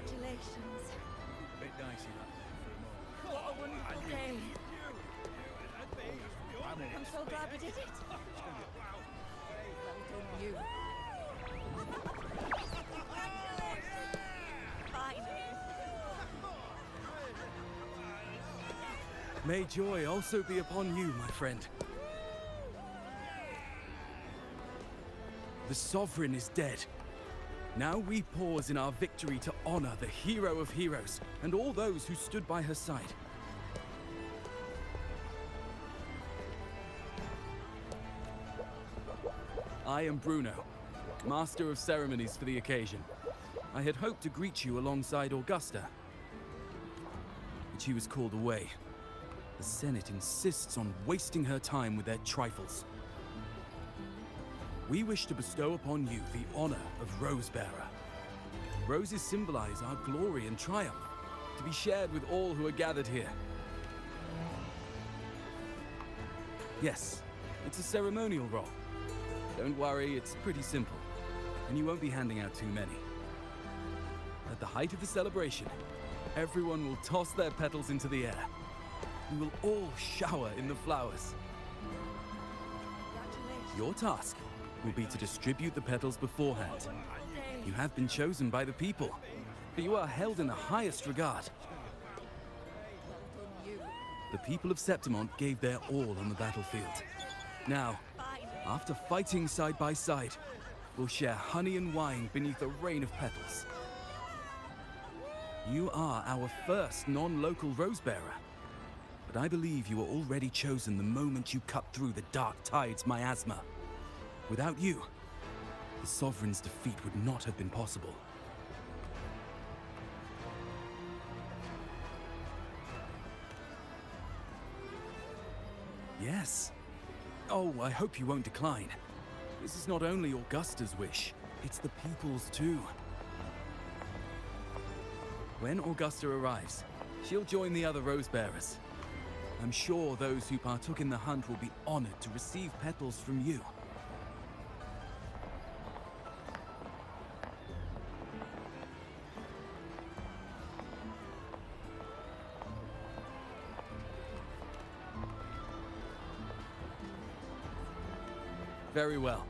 Congratulations. Bit dicey that for a moment. What a wonderful day. I'm all I'm so glad we did it. Well done, you. Finally. May joy also be upon you, my friend. The Sovereign is dead. Now we pause in our victory to honor the hero of heroes and all those who stood by her side. I am Bruno, Master of Ceremonies for the occasion. I had hoped to greet you alongside Augusta, but she was called away. The Senate insists on wasting her time with their trifles. We wish to bestow upon you the honor of Rosebearer. Roses symbolize our glory and triumph, to be shared with all who are gathered here. Yes, it's a ceremonial role. Don't worry, it's pretty simple, and you won't be handing out too many. At the height of the celebration, everyone will toss their petals into the air. We will all shower in the flowers. Your task will be to distribute the petals beforehand. You have been chosen by the people, but you are held in the highest regard. The people of Septimont gave their all on the battlefield. Now, after fighting side by side, we'll share honey and wine beneath a rain of petals. You are our first non-local Rosebearer, but I believe you were already chosen the moment you cut through the Dark Tide's miasma. Without you, the Sovereign's defeat would not have been possible. Yes. Oh, I hope you won't decline. This is not only Augusta's wish, it's the people's too. When Augusta arrives, she'll join the other Rosebearers. I'm sure those who partook in the hunt will be honored to receive petals from you. Very well.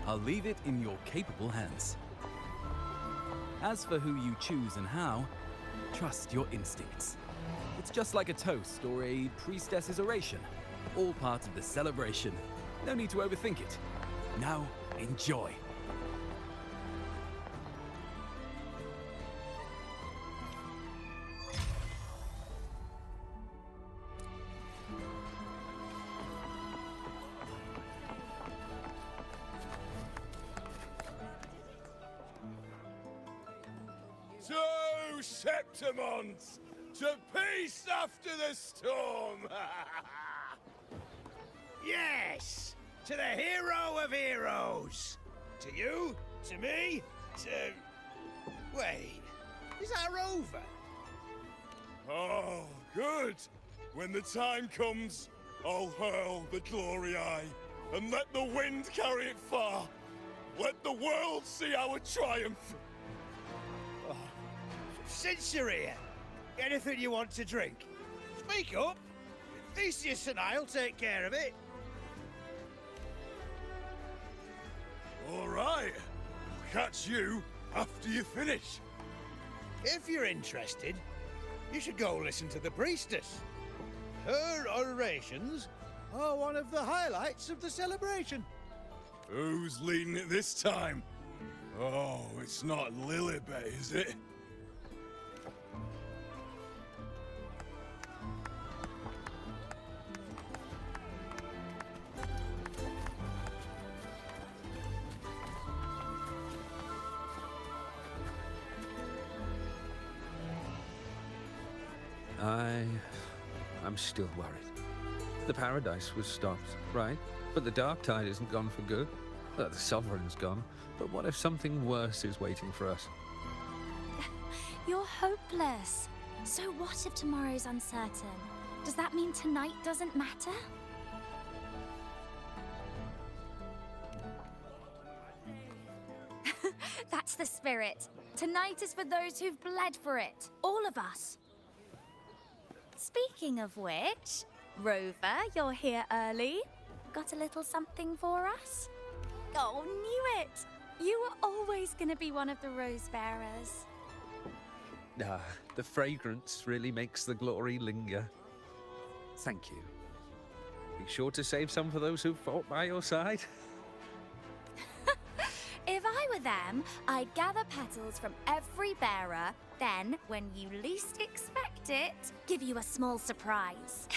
I'll leave it in your capable hands. As for who you choose and how, trust your instincts. It's just like a toast or a priestess's oration. All part of the celebration. No need to overthink it. Now, enjoy. To Septimont! To peace after the storm! Yes! To the hero of heroes! To you, to me, to... Wait, is that Rover? Oh, good! When the time comes, I'll hurl the glory eye and let the wind carry it far. Let the world see our triumph! Since you're here, anything you want to drink? Speak up! Theseus and I'll take care of it. All right. I'll catch you after you finish. If you're interested, you should go listen to the priestess. Her orations are one of the highlights of the celebration. Who's leading it this time? Oh, it's not Lilibet, is it? I'm still worried. The paradise was stopped, right? But the dark tide isn't gone for good. The Sovereign's gone. But what if something worse is waiting for us? You're hopeless. So what if tomorrow's uncertain? Does that mean tonight doesn't matter? That's the spirit. Tonight is for those who've bled for it. All of us. Speaking of which, Rover, you're here early. Got a little something for us? Oh, knew it! You were always gonna be one of the rose bearers. Ah, the fragrance really makes the glory linger. Thank you. Be sure to save some for those who fought by your side. If I were them, I'd gather petals from every bearer, then, when you least expect it, give you a small surprise.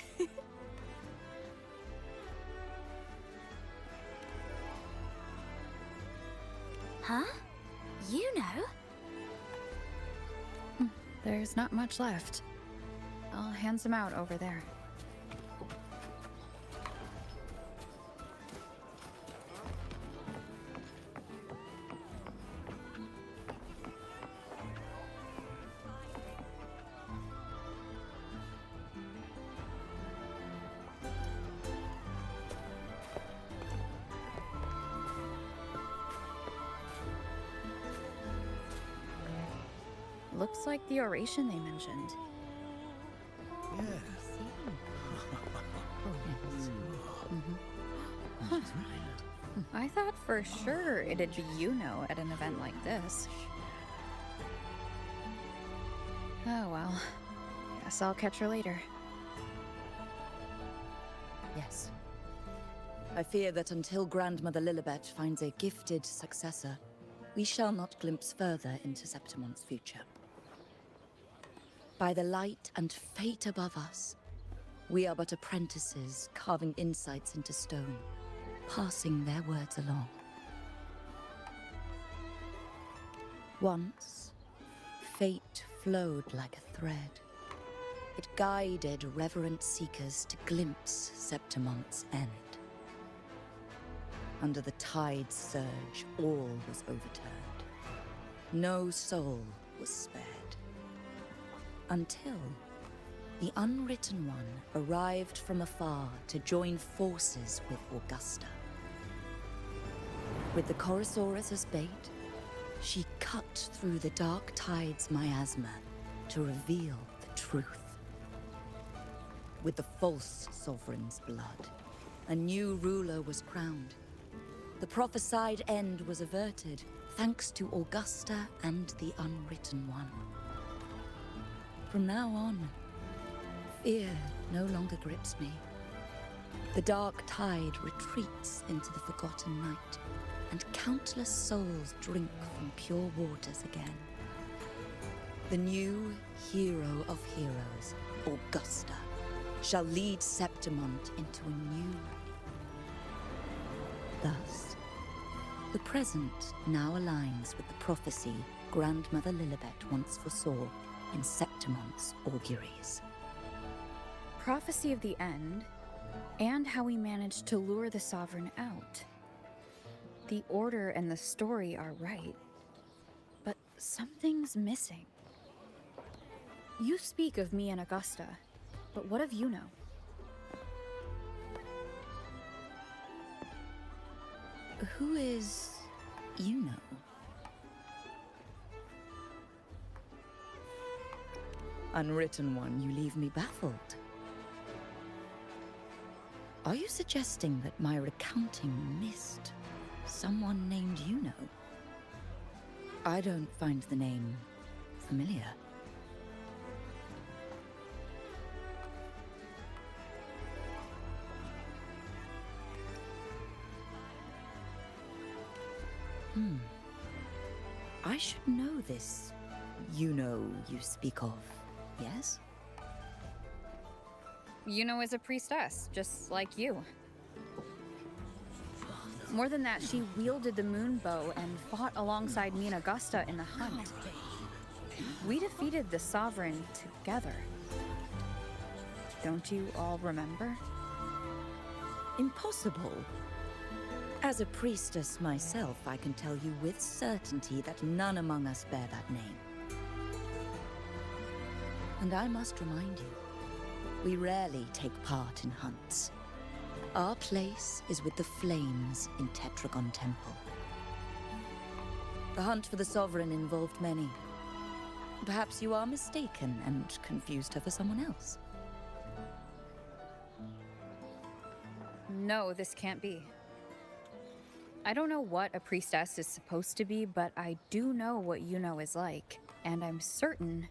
Huh? You know? There's not much left. I'll hand some out over there. Looks like the oration they mentioned. I thought for sure it'd be Yuno at an event like this. Oh well. Guess I'll catch her later. Yes. I fear that until Grandmother Lilibet finds a gifted successor, we shall not glimpse further into Septimon's future. By the light and fate above us, we are but apprentices carving insights into stone, passing their words along. Once, fate flowed like a thread. It guided reverent seekers to glimpse Septimon's end. Under the tide's surge, all was overturned. No soul was spared. Until the Unwritten One arrived from afar to join forces with Augusta. With the Chorosaurus as bait, she cut through the dark tide's miasma to reveal the truth. With the false sovereign's blood, a new ruler was crowned. The prophesied end was averted, thanks to Augusta and the Unwritten One. From now on, fear no longer grips me. The dark tide retreats into the forgotten night, and countless souls drink from pure waters again. The new hero of heroes, Augusta, shall lead Septimont into a new... Thus, the present now aligns with the prophecy Grandmother Lilibet once foresaw in Septimon's auguries. Prophecy of the end, and how we managed to lure the Sovereign out. The order and the story are right, but something's missing. You speak of me and Augusta, but what of Yuno? Who is Yuno? Unwritten One, you leave me baffled. Are you suggesting that my recounting missed someone named Yuno? I don't find the name familiar. I should know this Yuno you speak of, yes? Yuno is a priestess, just like you. More than that, she wielded the moon bow and fought alongside me and Augusta in the hunt. We defeated the Sovereign together. Don't you all remember? Impossible. As a priestess myself, I can tell you with certainty that none among us bear that name. And I must remind you, we rarely take part in hunts. Our place is with the flames in Tetragon Temple. The hunt for the Sovereign involved many. Perhaps you are mistaken and confused her for someone else. No, this can't be. I don't know what a priestess is supposed to be, but I do know what Yuno is like, and I'm certain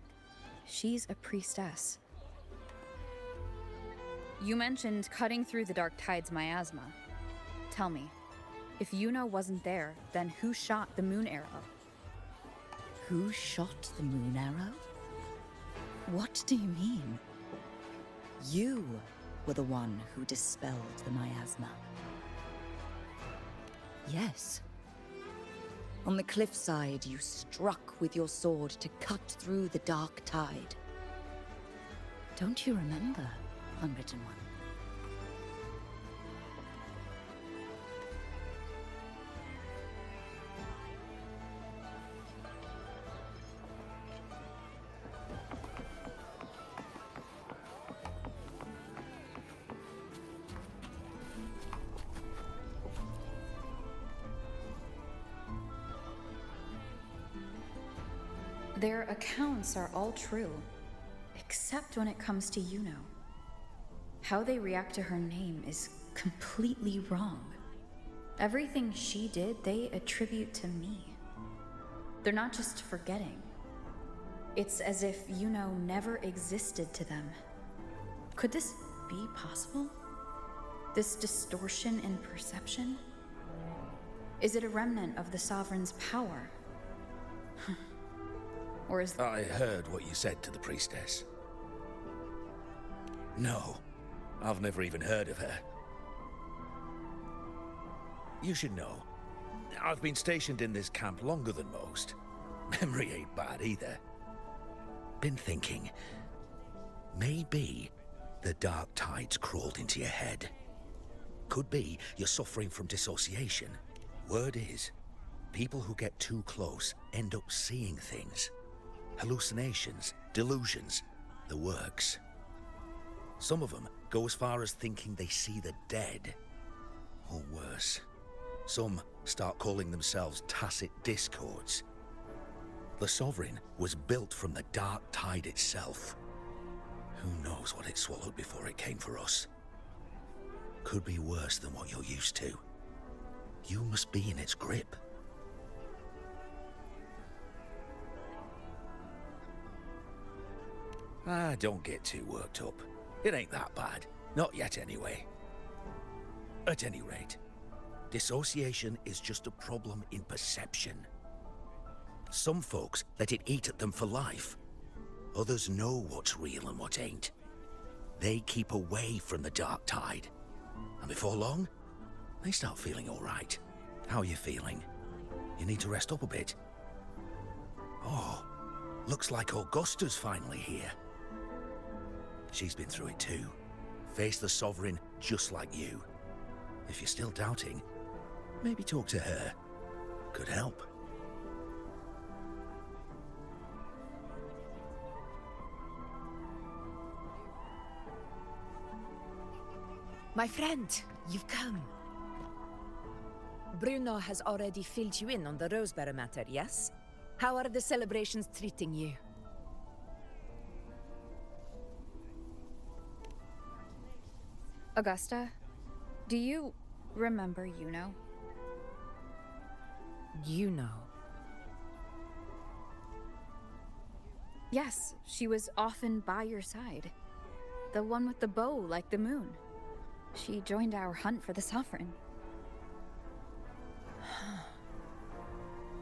she's a priestess. You mentioned cutting through the dark tide's miasma. Tell me, if Yuno wasn't there, then who shot the moon arrow? Who shot the moon arrow? What do you mean? You were the one who dispelled the miasma. Yes. On the cliffside, you struck with your sword to cut through the dark tide. Don't you remember, Unwritten One? Their accounts are all true, except when it comes to Yuno. How they react to her name is completely wrong. Everything she did, they attribute to me. They're not just forgetting. It's as if Yuno never existed to them. Could this be possible? This distortion in perception? Is it a remnant of the Sovereign's power? Or is... I heard what you said to the priestess. No, I've never even heard of her. You should know, I've been stationed in this camp longer than most. Memory ain't bad either. Been thinking, maybe the dark tide's crawled into your head. Could be you're suffering from dissociation. Word is, people who get too close end up seeing things. Hallucinations, delusions, the works. Some of them go as far as thinking they see the dead. Or worse, some start calling themselves tacit discords. The Sovereign was built from the dark tide itself. Who knows what it swallowed before it came for us? Could be worse than what you're used to. You must be in its grip. Don't get too worked up. It ain't that bad. Not yet, anyway. At any rate, dissociation is just a problem in perception. Some folks let it eat at them for life. Others know what's real and what ain't. They keep away from the dark tide. And before long, they start feeling all right. How are you feeling? You need to rest up a bit. Oh, looks like Augusta's finally here. She's been through it too. Faced the Sovereign just like you. If you're still doubting, maybe talk to her. Could help. My friend, you've come. Bruno has already filled you in on the Rosebearer matter, yes? How are the celebrations treating you? Augusta, do you remember Yuno? Yuno. Yes, she was often by your side. The one with the bow like the moon. She joined our hunt for the Sovereign.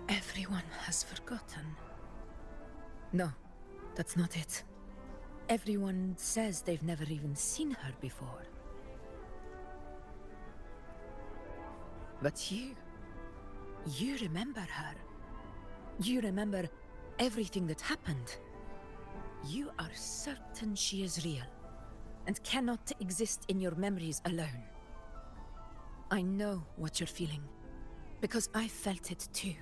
Everyone has forgotten. No, that's not it. Everyone says they've never even seen her before. But you remember her. You remember everything that happened. You are certain she is real, and cannot exist in your memories alone. I know what you're feeling, because I felt it too.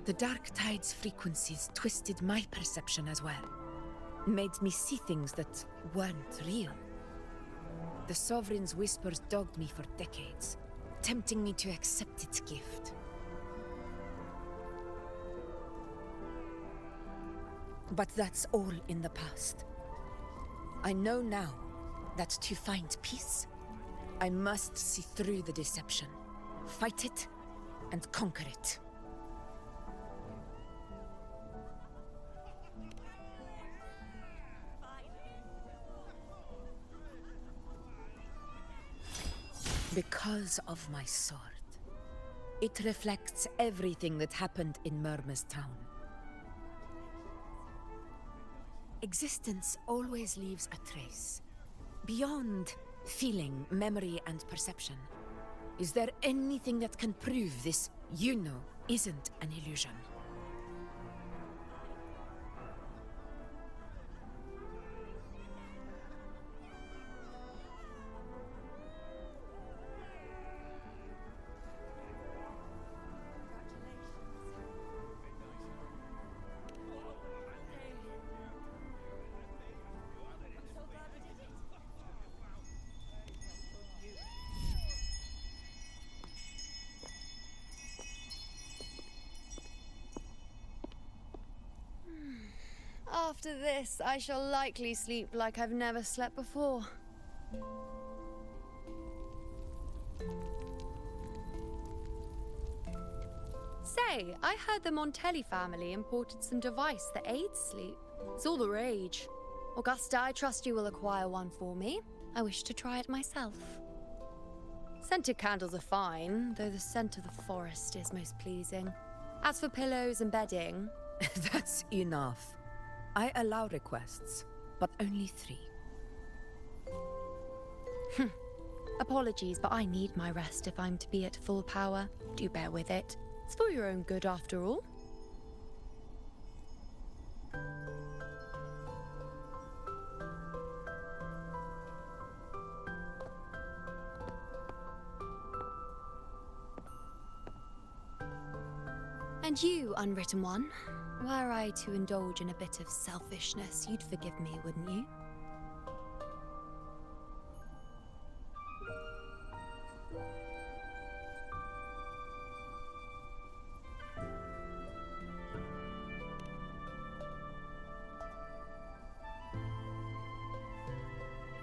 The Dark Tide's frequencies twisted my perception as well. Made me see things that weren't real. The Sovereign's whispers dogged me for decades, tempting me to accept its gift. But that's all in the past. I know now that to find peace, I must see through the deception, fight it, and conquer it. Because of my sword. It reflects everything that happened in Murma's town. Existence always leaves a trace. Beyond feeling, memory, and perception. Is there anything that can prove this isn't an illusion? After this, I shall likely sleep like I've never slept before. Say, I heard the Montelli family imported some device that aids sleep. It's all the rage. Augusta, I trust you will acquire one for me. I wish to try it myself. Scented candles are fine, though the scent of the forest is most pleasing. As for pillows and bedding... That's enough. I allow requests, but only 3. Apologies, but I need my rest if I'm to be at full power. Do bear with it. It's for your own good, after all. And you, Unwritten One, were I to indulge in a bit of selfishness, you'd forgive me, wouldn't you?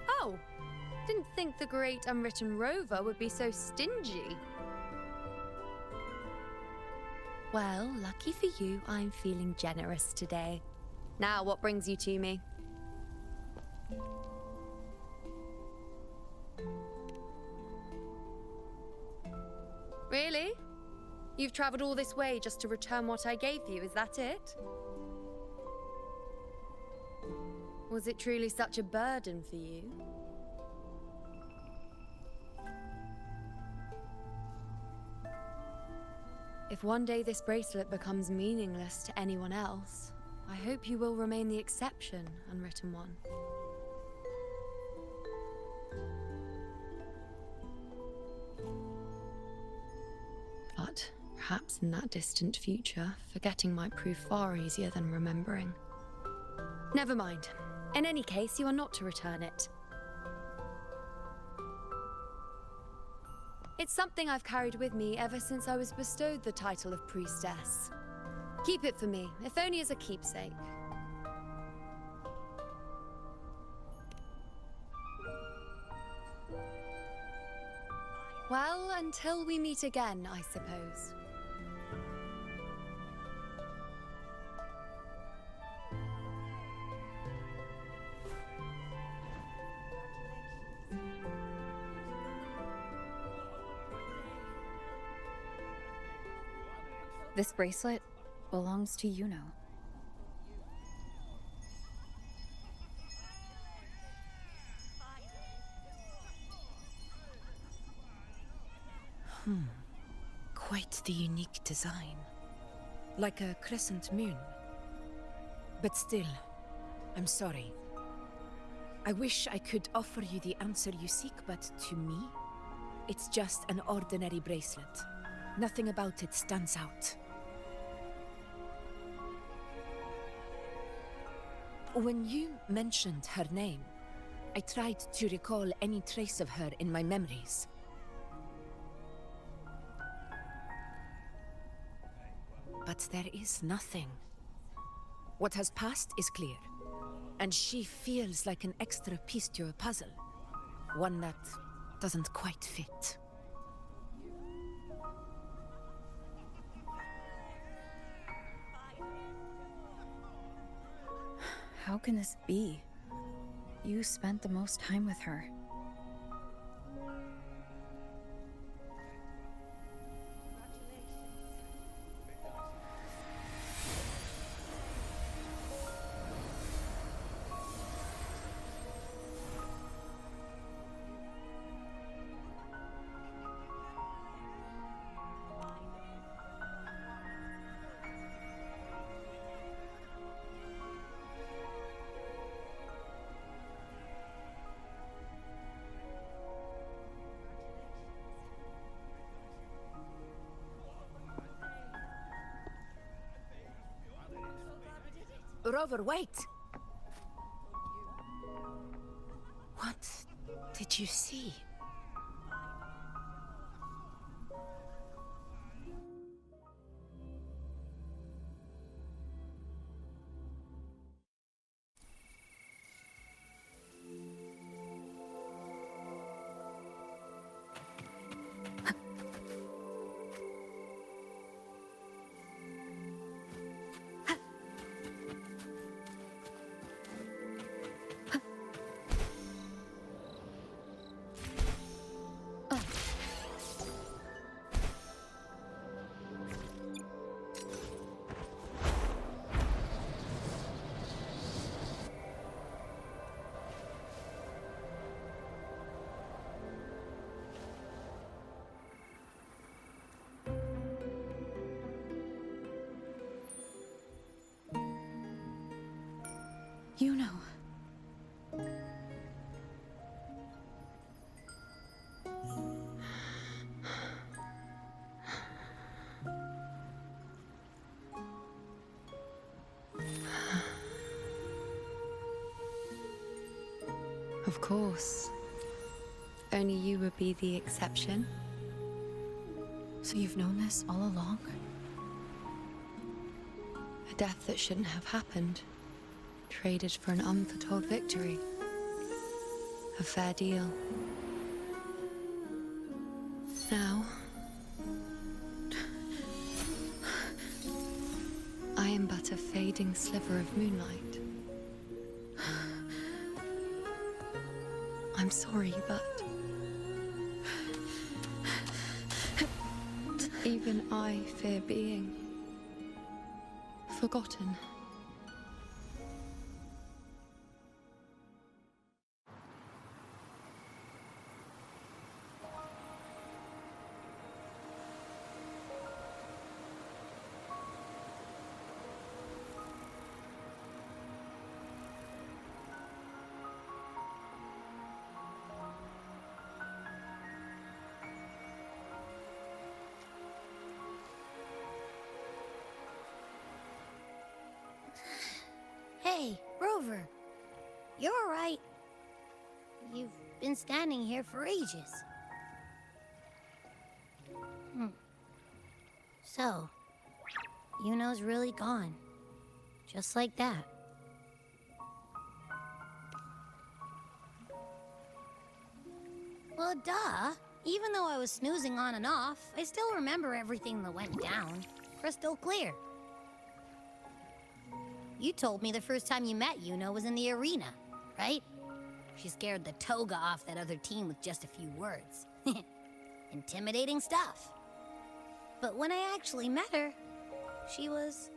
Oh, didn't think the great Unwritten Rover would be so stingy. Well, lucky for you, I'm feeling generous today. Now, what brings you to me? Really? You've traveled all this way just to return what I gave you, is that it? Was it truly such a burden for you? If one day this bracelet becomes meaningless to anyone else, I hope you will remain the exception, Unwritten One. But perhaps in that distant future, forgetting might prove far easier than remembering. Never mind. In any case, you are not to return it. It's something I've carried with me ever since I was bestowed the title of priestess. Keep it for me, if only as a keepsake. Well, until we meet again, I suppose. This bracelet belongs to Yuno. Quite the unique design. Like a crescent moon. But still, I'm sorry. I wish I could offer you the answer you seek, but to me, it's just an ordinary bracelet. Nothing about it stands out. When you mentioned her name, I tried to recall any trace of her in my memories. But there is nothing. What has passed is clear, and she feels like an extra piece to a puzzle. One that doesn't quite fit. How can this be? You spent the most time with her. Rover, wait! What did you see? You know. Of course. Only you would be the exception. So you've known this all along? A death that shouldn't have happened. Traded for an unforetold victory. A fair deal. Now, I am but a fading sliver of moonlight. I'm sorry, but even I fear being forgotten. Hey, Rover. You're all right. You've been standing here for ages. So, Yuno's really gone. Just like that. Well, duh. Even though I was snoozing on and off, I still remember everything that went down. Crystal clear. You told me the first time you met Yuno was in the arena, right? She scared the toga off that other team with just a few words. Intimidating stuff. But when I actually met her, she was...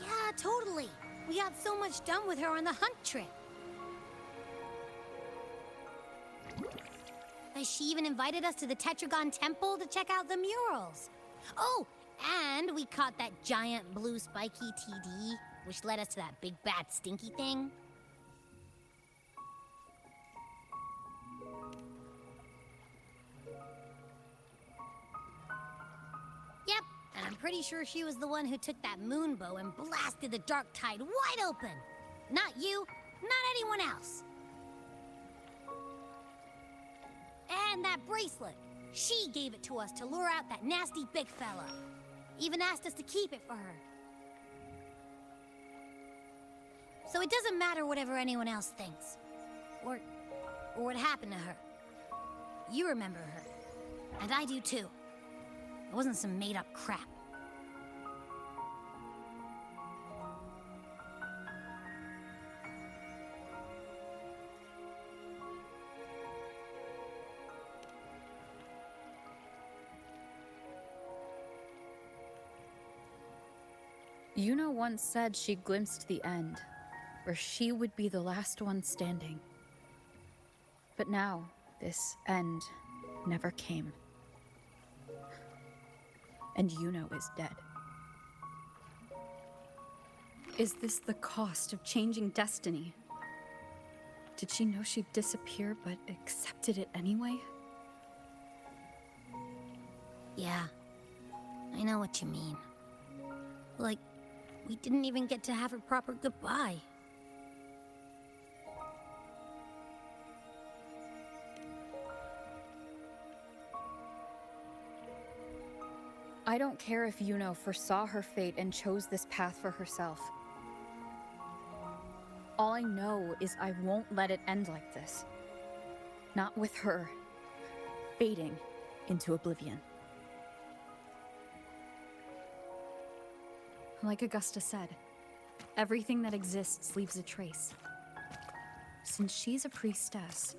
Yeah, totally. We got so much done with her on the hunt trip. She even invited us to the Tetragon Temple to check out the murals. Oh, and we caught that giant blue spiky TD, which led us to that big bad stinky thing. pretty sure she was the one who took that moon bow and blasted the dark tide wide open. Not you, not anyone else. And that bracelet. She gave it to us to lure out that nasty big fella. Even asked us to keep it for her. So it doesn't matter whatever anyone else thinks. Or what happened to her. You remember her. And I do too. It wasn't some made-up crap. Yuno once said she glimpsed the end, where she would be the last one standing. But now, this end never came. And Yuno is dead. Is this the cost of changing destiny? Did she know she'd disappear, but accepted it anyway? Yeah, I know what you mean. Like, we didn't even get to have a proper goodbye. I don't care if Yuno foresaw her fate and chose this path for herself. All I know is I won't let it end like this. Not with her fading into oblivion. Like Augusta said, everything that exists leaves a trace. Since she's a priestess,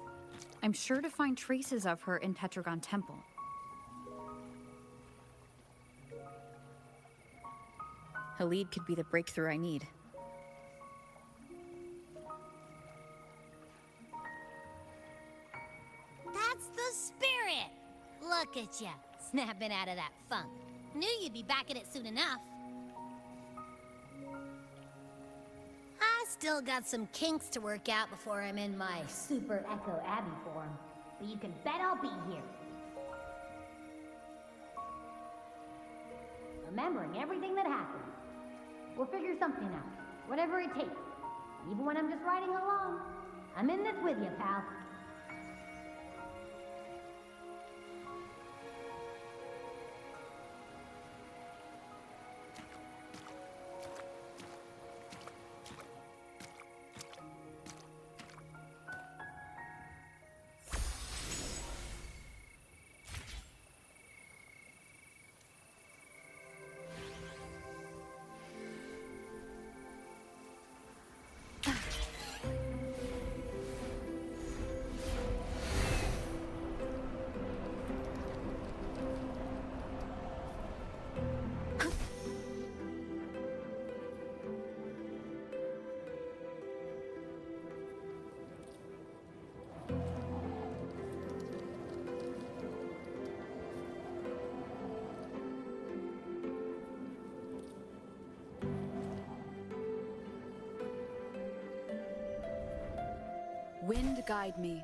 I'm sure to find traces of her in Tetragon Temple. Halid could be the breakthrough I need. That's the spirit! Look at ya, snapping out of that funk. Knew you'd be back at it soon enough. I still got some kinks to work out before I'm in my Super Echo Abbey form, but you can bet I'll be here. Remembering everything that happened. We'll figure something out, whatever it takes. Even when I'm just riding along. I'm in this with you, pal. Wind guide me.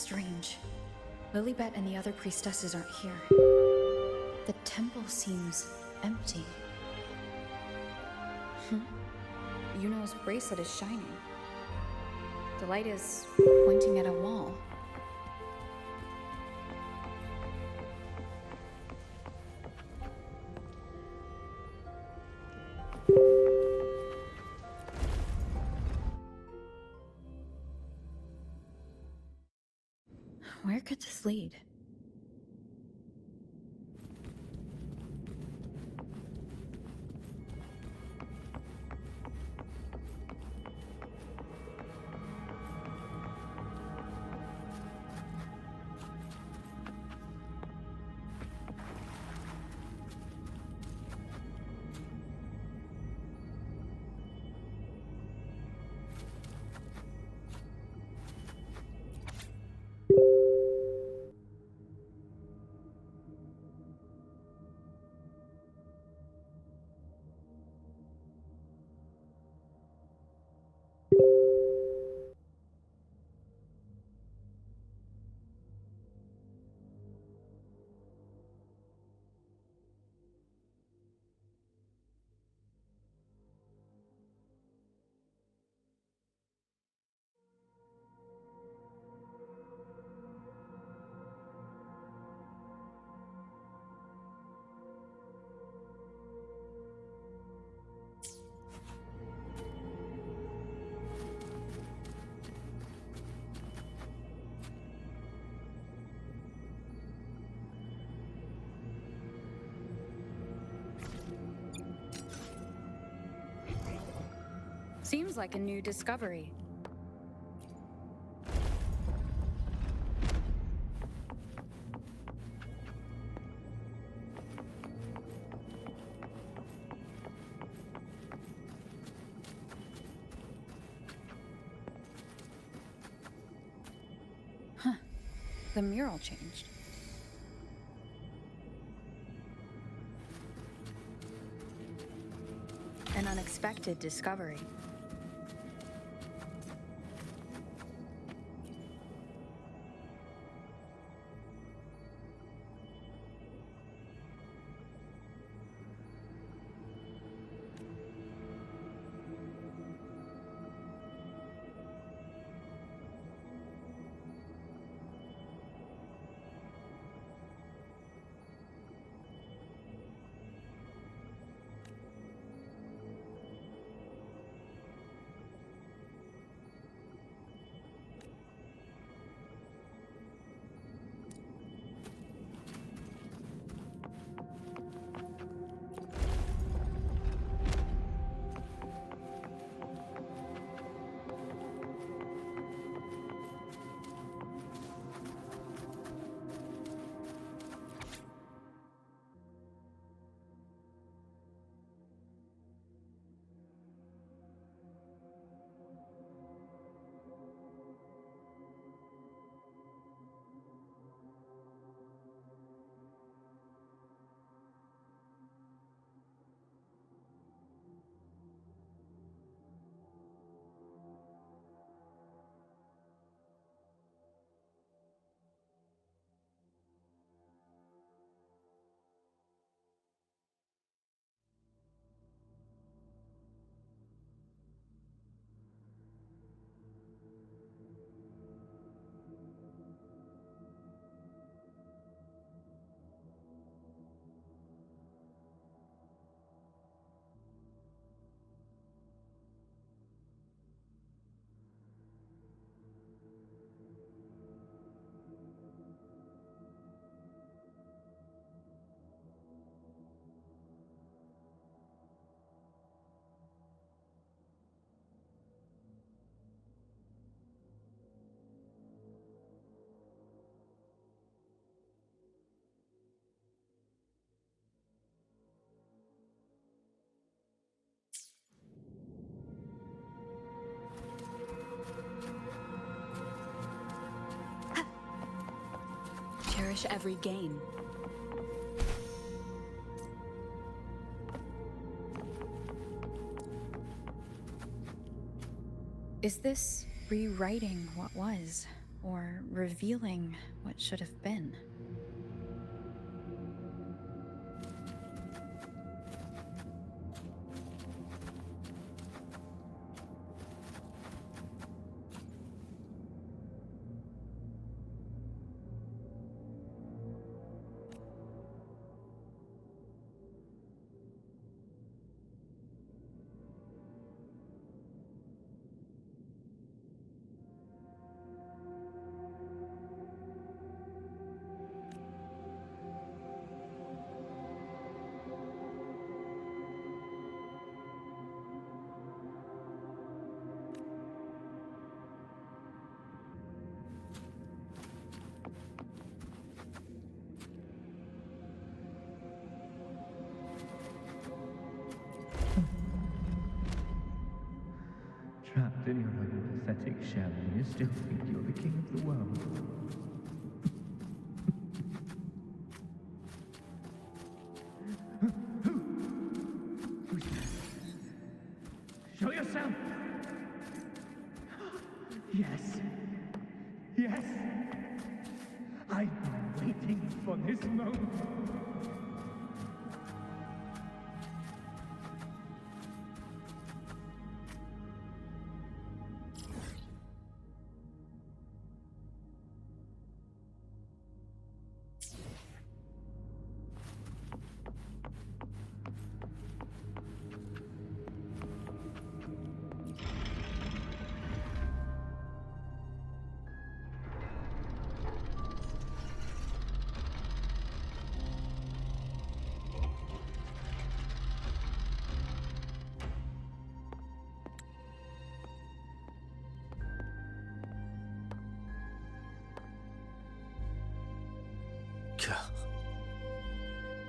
strange. Lilibet and the other priestesses aren't here. The temple seems empty. Yuno's bracelet is shining. The light is pointing at a wall. Where could this lead? Seems like a new discovery. Huh. The mural changed. An unexpected discovery. Cherish every gain. Is this rewriting what was? or revealing what should have been. Trapped in your own pathetic shell, and you still think you're the king of the world. Who's there? Show yourself! Yes. Yes! I've been waiting for this moment.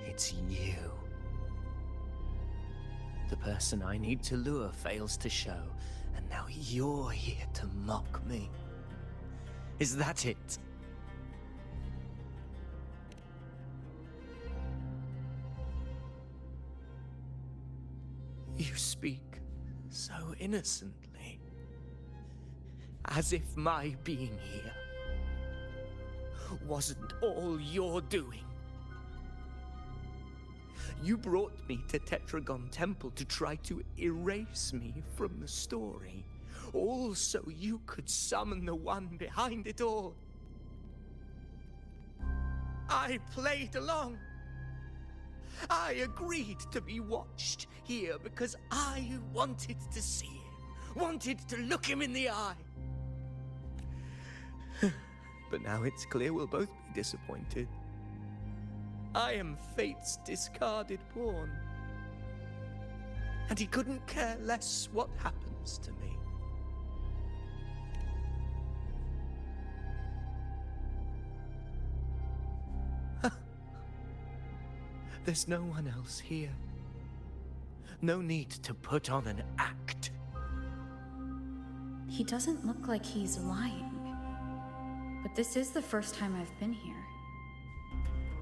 It's you. The person I need to lure fails to show, and now you're here to mock me. Is that it? You speak so innocently, as if my being here wasn't all you're doing. You brought me to Tetragon Temple to try to erase me from the story, all so you could summon the one behind it all. I played along. I agreed to be watched here because I wanted to see him, wanted to look him in the eye. But now it's clear we'll both be disappointed. I am fate's discarded pawn. And he couldn't care less what happens to me. There's no one else here. No need to put on an act. He doesn't look like he's lying. But this is the first time I've been here.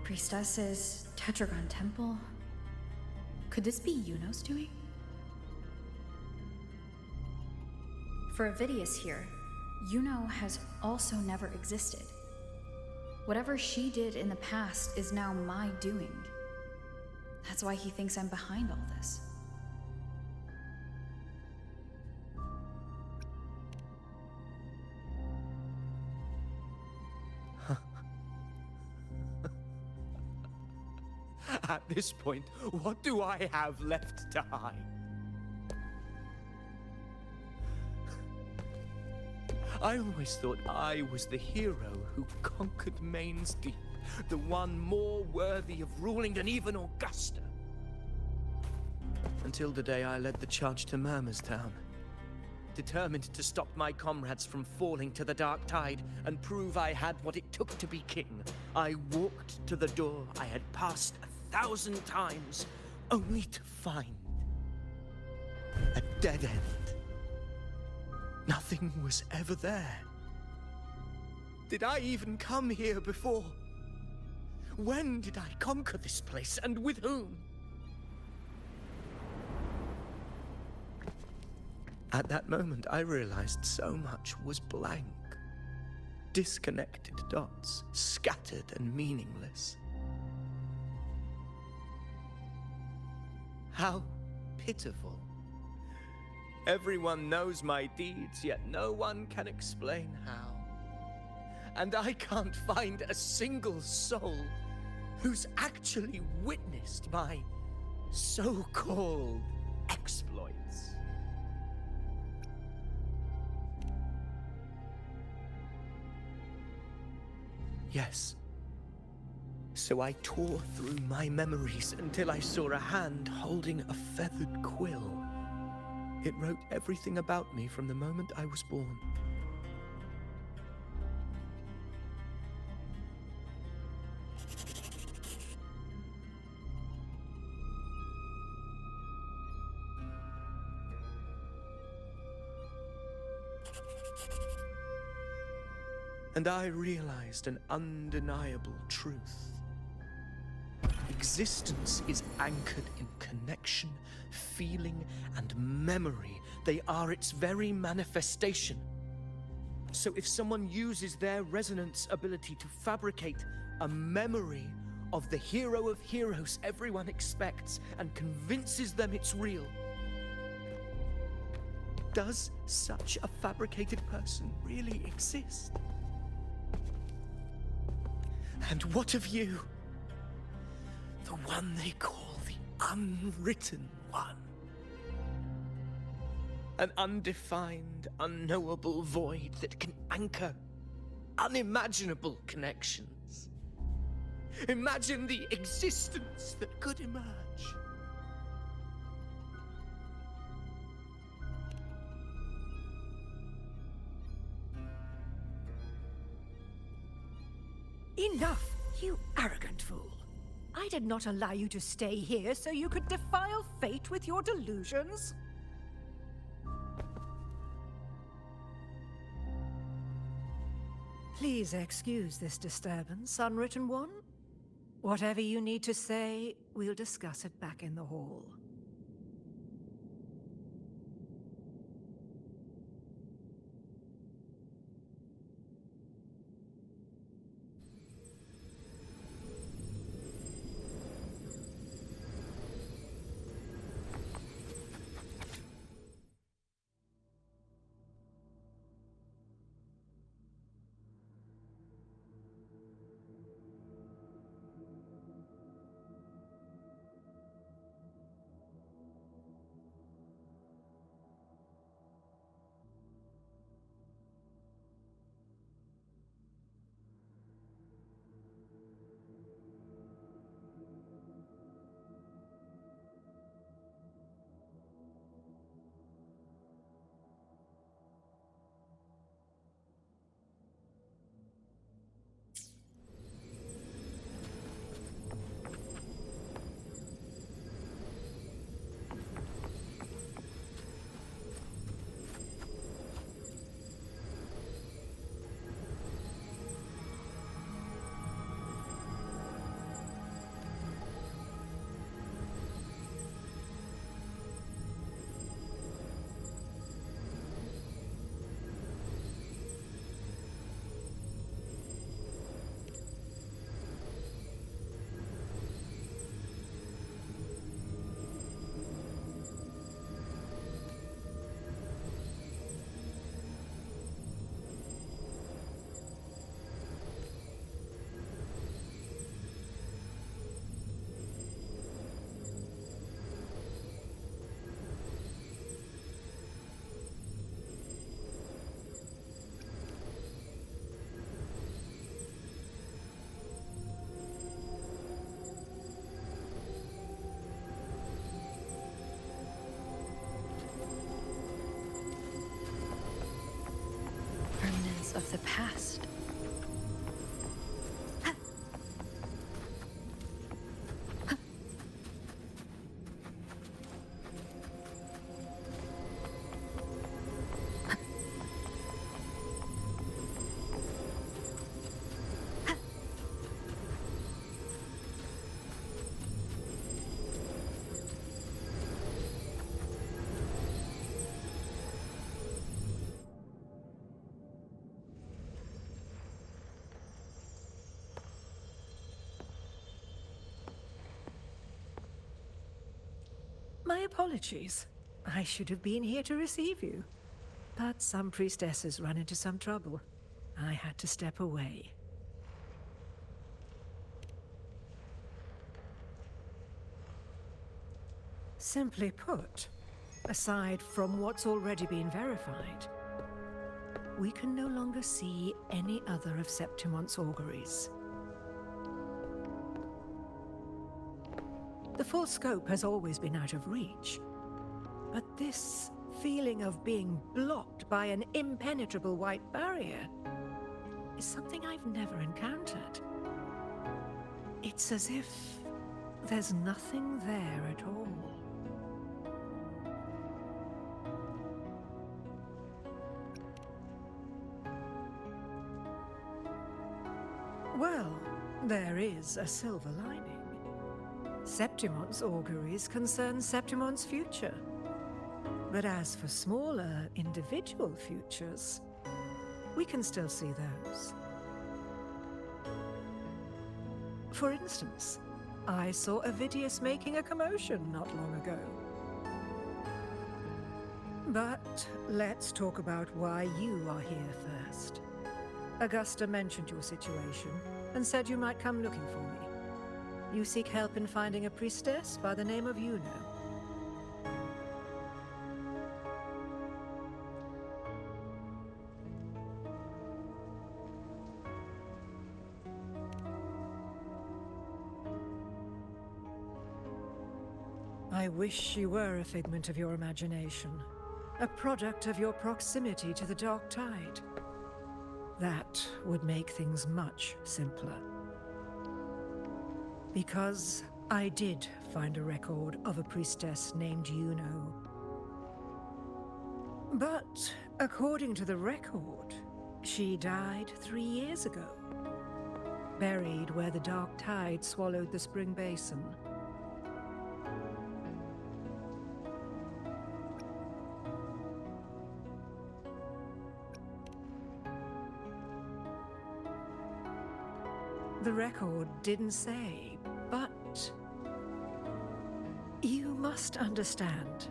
Priestesses, Tetragon Temple. Could this be Yuno's doing? For Avidius here, Yuno has also never existed. Whatever she did in the past is now my doing. That's why he thinks I'm behind all this. At this point, what do I have left to hide? I always thought I was the hero who conquered Main's Deep, the one more worthy of ruling than even Augusta. Until the day I led the charge to Murmur's Town, determined to stop my comrades from falling to the dark tide and prove I had what it took to be king. I walked to the door I had passed 1,000 times, only to find a dead end. Nothing was ever there. Did I even come here before? When did I conquer this place, and with whom? At that moment, I realized so much was blank. disconnected dots, scattered and meaningless. How pitiful. Everyone knows my deeds, yet no one can explain how. And I can't find a single soul who's actually witnessed my so-called exploits. Yes. So I tore through my memories until I saw a hand holding a feathered quill. It wrote everything about me from the moment I was born. And I realized an undeniable truth. Existence is anchored in connection, feeling, and memory. They are its very manifestation. So if someone uses their resonance ability to fabricate a memory of the hero of heroes everyone expects and convinces them it's real, does such a fabricated person really exist? And what of you? The one they call the unwritten one. An undefined, unknowable void that can anchor unimaginable connections. Imagine the existence that could emerge. Enough, you arrogant fool. I did not allow you to stay here so you could defile fate with your delusions. Please excuse this disturbance, Unwritten One. Whatever you need to say, we'll discuss it back in the hall. Of the past. apologies. I should have been here to receive you. But some priestesses run into some trouble. I had to step away. Simply put, aside from what's already been verified, we can no longer see any other of Septimon's auguries. The full scope has always been out of reach, but this feeling of being blocked by an impenetrable white barrier is something I've never encountered. It's as if there's nothing there at all. Well, there is a silver lining. Septimon's auguries concern Septimon's future. But as for smaller, individual futures, we can still see those. For instance, I saw Avidius making a commotion not long ago. But let's talk about why you are here first. Augusta mentioned your situation and said you might come looking for me. You seek help in finding a priestess by the name of Juno. I wish she were a figment of your imagination, a product of your proximity to the Dark Tide. That would make things much simpler. Because I did find a record of a priestess named Juno. But according to the record, she died 3 years ago, buried where the Dark Tide swallowed the spring basin. The record didn't say, but you must understand,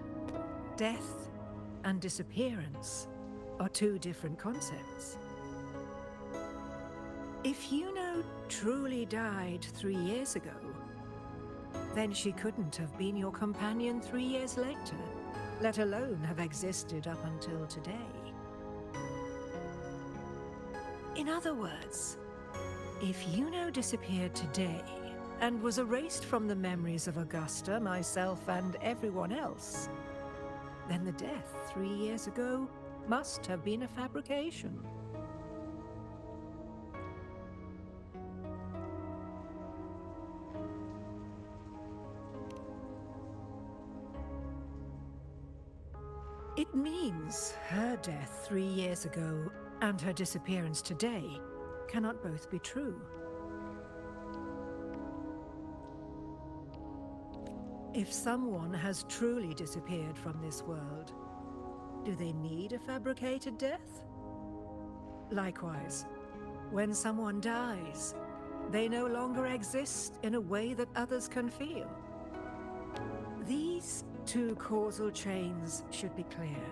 death and disappearance are two different concepts. If Juno truly died 3 years ago, then she couldn't have been your companion 3 years later, let alone have existed up until today. In other words, if Juno disappeared today and was erased from the memories of Augusta, myself, and everyone else, then the death 3 years ago must have been a fabrication. It means her death 3 years ago and her disappearance today cannot both be true. If someone has truly disappeared from this world, do they need a fabricated death? Likewise, when someone dies, they no longer exist in a way that others can feel. These two causal chains should be clear.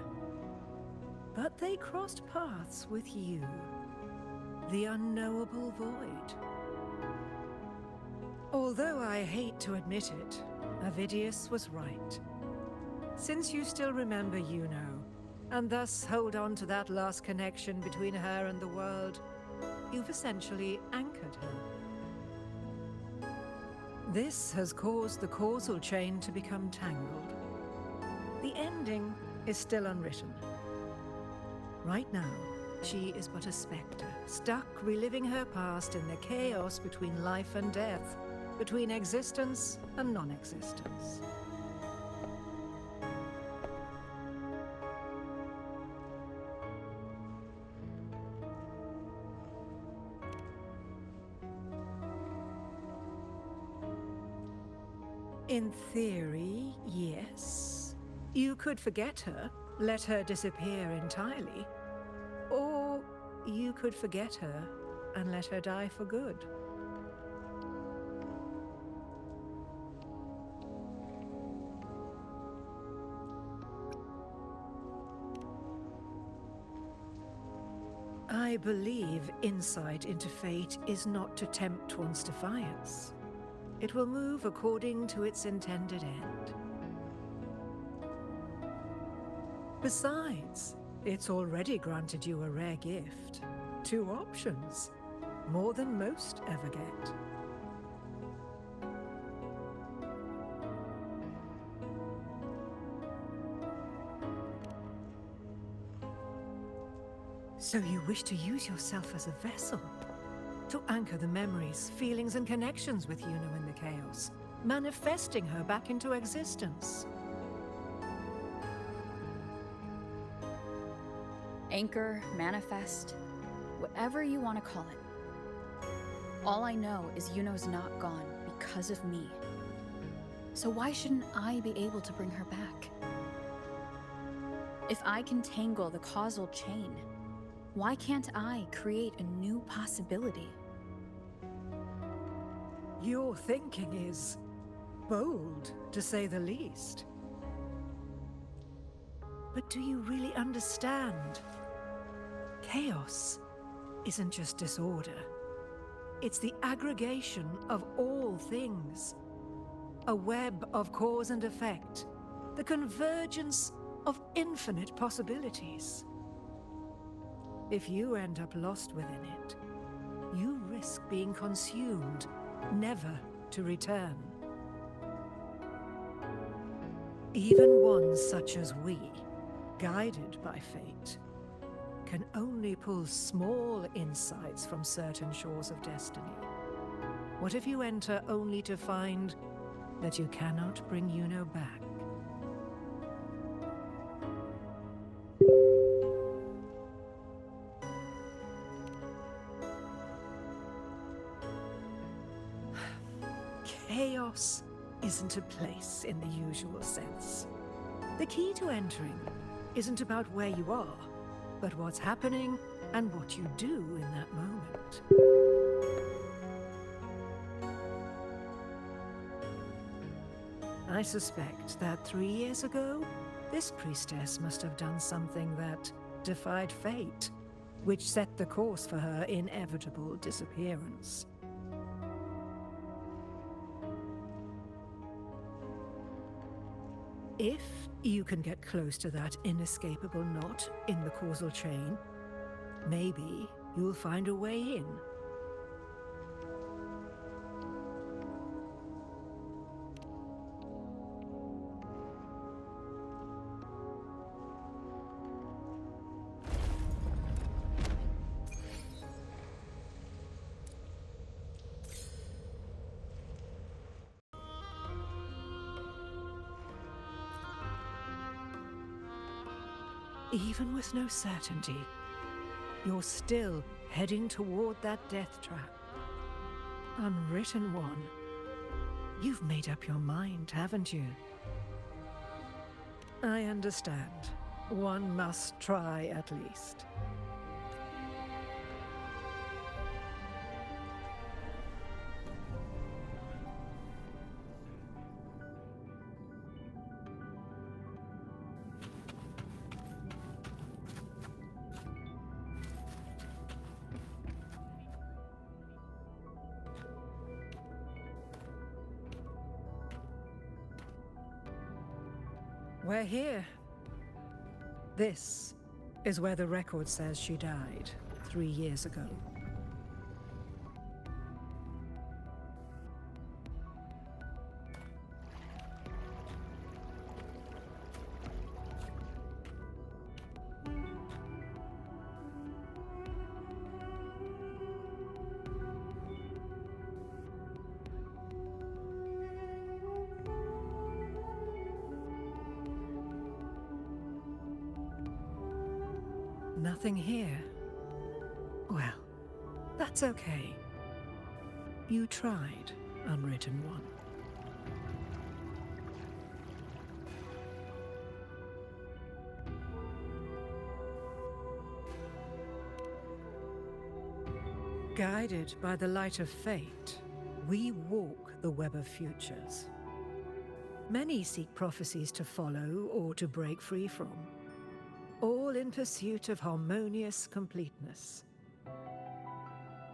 But they crossed paths with you. The unknowable void. Although I hate to admit it, Avidius was right. Since you still remember Juno, and thus hold on to that last connection between her and the world, you've essentially anchored her. This has caused the causal chain to become tangled. The ending is still unwritten. Right now, she is but a spectre, stuck reliving her past in the chaos between life and death, between existence and non-existence. In theory, yes. You could forget her, let her disappear entirely. Or you could forget her and let her die for good. I believe insight into fate is not to tempt one's defiance. It will move according to its intended end. Besides, it's already granted you a rare gift. 2 options, more than most ever get. So you wish to use yourself as a vessel? To anchor the memories, feelings, and connections with Yuno in the chaos, manifesting her back into existence. Anchor, manifest, whatever you want to call it. All I know is Yuno's not gone because of me. So why shouldn't I be able to bring her back? If I can tangle the causal chain, why can't I create a new possibility? Your thinking is bold, to say the least. But do you really understand? Chaos isn't just disorder. It's the aggregation of all things. A web of cause and effect. The convergence of infinite possibilities. If you end up lost within it, you risk being consumed, never to return. Even ones such as we, guided by fate, can only pull small insights from certain shores of destiny. What if you enter only to find that you cannot bring Yuno back? Chaos isn't a place in the usual sense. The key to entering isn't about where you are, but what's happening and what you do in that moment. I suspect that 3 years ago, this priestess must have done something that defied fate, which set the course for her inevitable disappearance. If you can get close to that inescapable knot in the causal chain, maybe you'll find a way in. Even with no certainty, you're still heading toward that death trap. Unwritten one. You've made up your mind, haven't you? I understand. One must try at least. We're here. This is where the record says she died 3 years ago. Nothing here. Well, that's okay. You tried, Unwritten One. Guided by the light of fate, we walk the web of futures. Many seek prophecies to follow or to break free from, all in pursuit of harmonious completeness.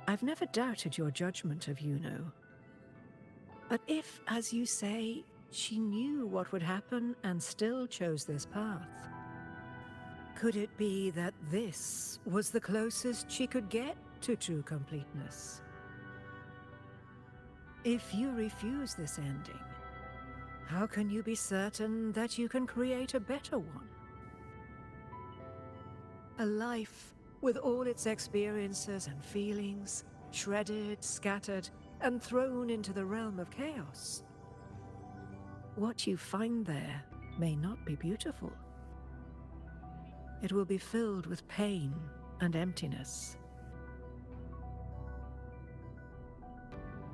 I've never doubted your judgment of Yuno. But if, as you say, she knew what would happen and still chose this path, could it be that this was the closest she could get to true completeness? If you refuse this ending, how can you be certain that you can create a better one? A life with all its experiences and feelings, shredded, scattered, and thrown into the realm of chaos. What you find there may not be beautiful. It will be filled with pain and emptiness.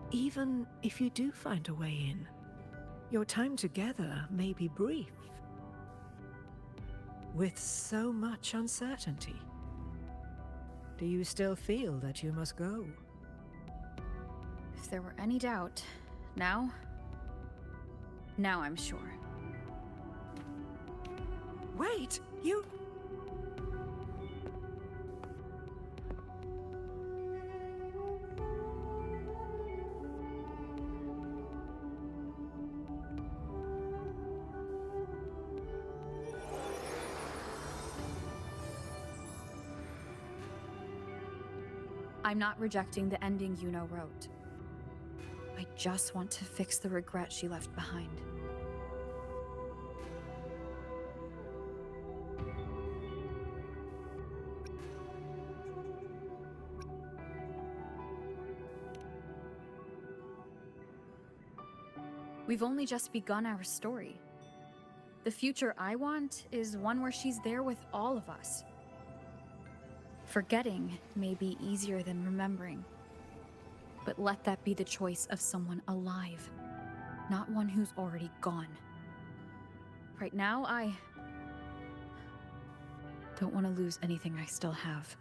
Even if you do find a way in, your time together may be brief, with so much uncertainty. Do you still feel that you must go? If there were any doubt, now I'm sure. Wait, you... I'm not rejecting the ending Yuno wrote. I just want to fix the regret she left behind. We've only just begun our story. The future I want is one where she's there with all of us. Forgetting may be easier than remembering, but let that be the choice of someone alive, not one who's already gone. Right now, I don't want to lose anything I still have.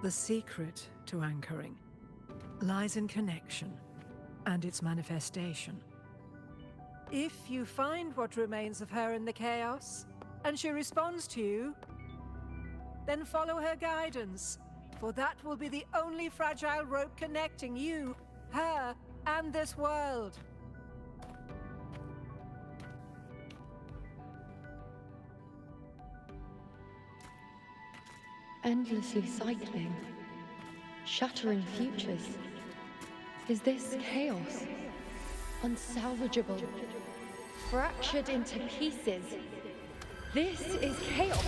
The secret to anchoring lies in connection and its manifestation. If you find what remains of her in the chaos, and she responds to you, then follow her guidance, for that will be the only fragile rope connecting you, her, and this world. Endlessly cycling, shattering futures. Is this chaos? Unsalvageable, fractured into pieces. This is chaos.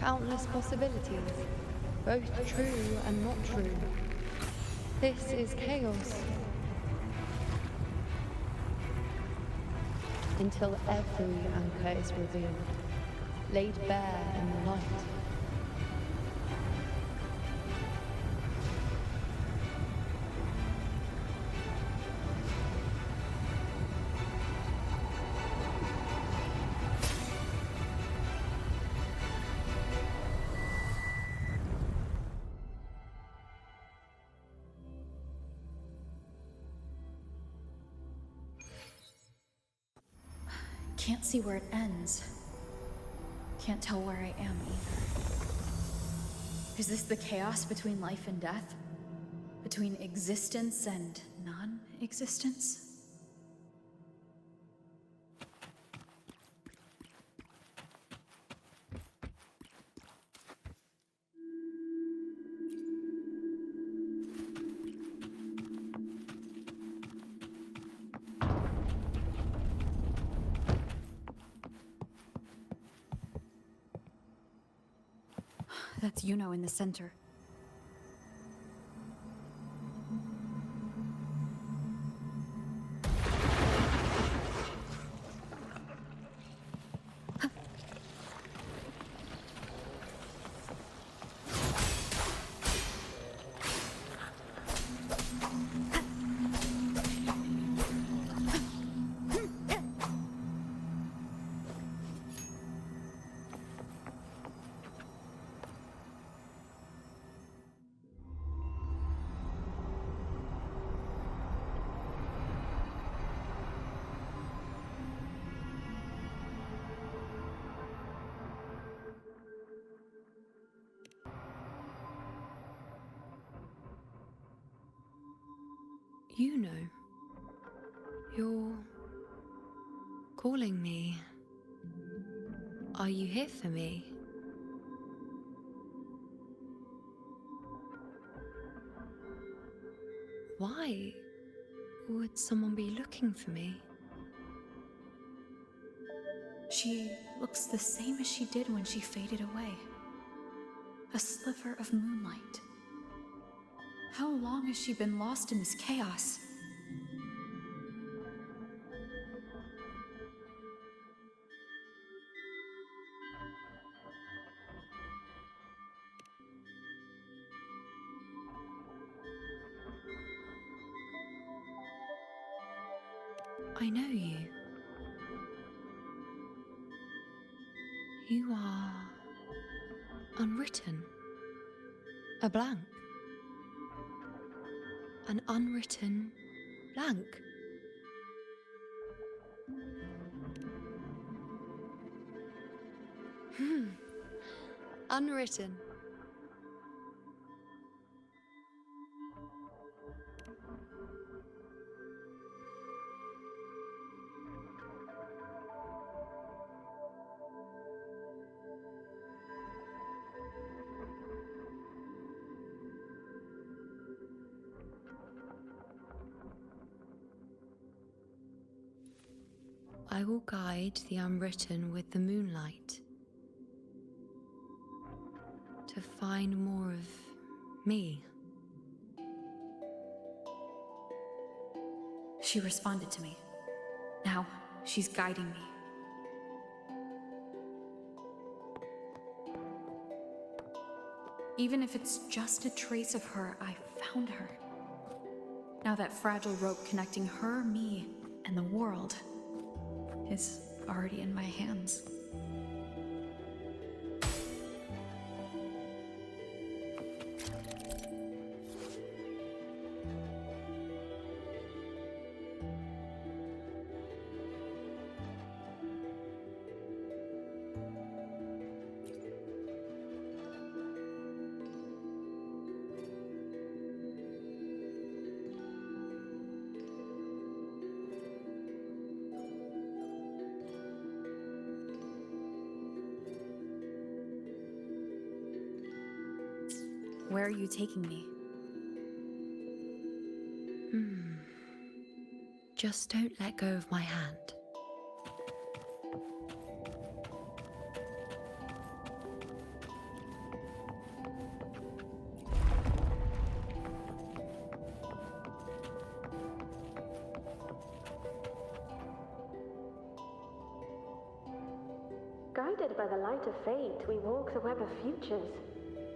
Countless possibilities, both true and not true. This is chaos. Until every anchor is revealed, laid bare in the light. Can't see where it ends. Can't tell where I am either. Is this the chaos between life and death? Between existence and non-existence? That's Yuno in the center. You know, you're calling me. Are you here for me? Why would someone be looking for me? She looks the same as she did when she faded away. A sliver of moonlight. How long has she been lost in this chaos? I know you. You are unwritten. A blank. An unwritten blank. Unwritten. I will guide the unwritten with the moonlight to find more of me. She responded to me. Now, she's guiding me. Even if it's just a trace of her, I found her. Now that fragile rope connecting her, me, and the world is already in my hands. Where are you taking me? Just don't let go of my hand. Guided by the light of fate, we walk the web of futures.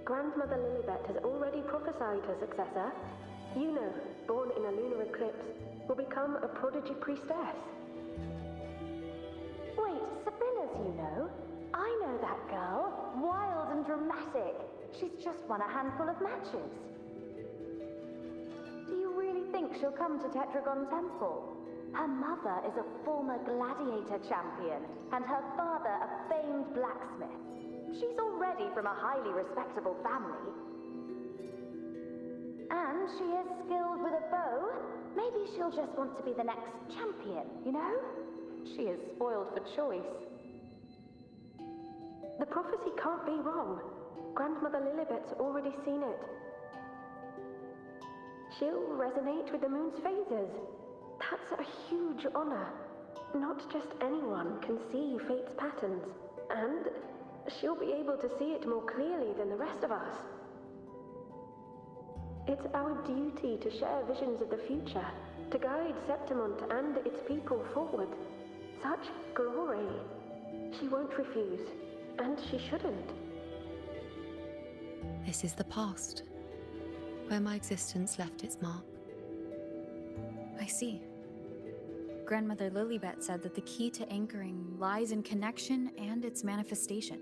Grandmother Lilibet has already prophesied her successor. Juno, born in a lunar eclipse, will become a prodigy priestess. Wait, Sibylla's Juno? I know that girl. Wild and dramatic. She's just won a handful of matches. Do you really think she'll come to Tetragon Temple? Her mother is a former gladiator champion, and her father a famed blacksmith. She's already from a highly respectable family. And she is skilled with a bow. Maybe she'll just want to be the next champion, you know? She is spoiled for choice. The prophecy can't be wrong. Grandmother Lilibet's already seen it. She'll resonate with the moon's phases. That's a huge honor. Not just anyone can see fate's patterns. And she'll be able to see it more clearly than the rest of us. It's our duty to share visions of the future, to guide Septimont and its people forward. Such glory. She won't refuse, and she shouldn't. This is the past, where my existence left its mark. I see. Grandmother Lilibet said that the key to anchoring lies in connection and its manifestation.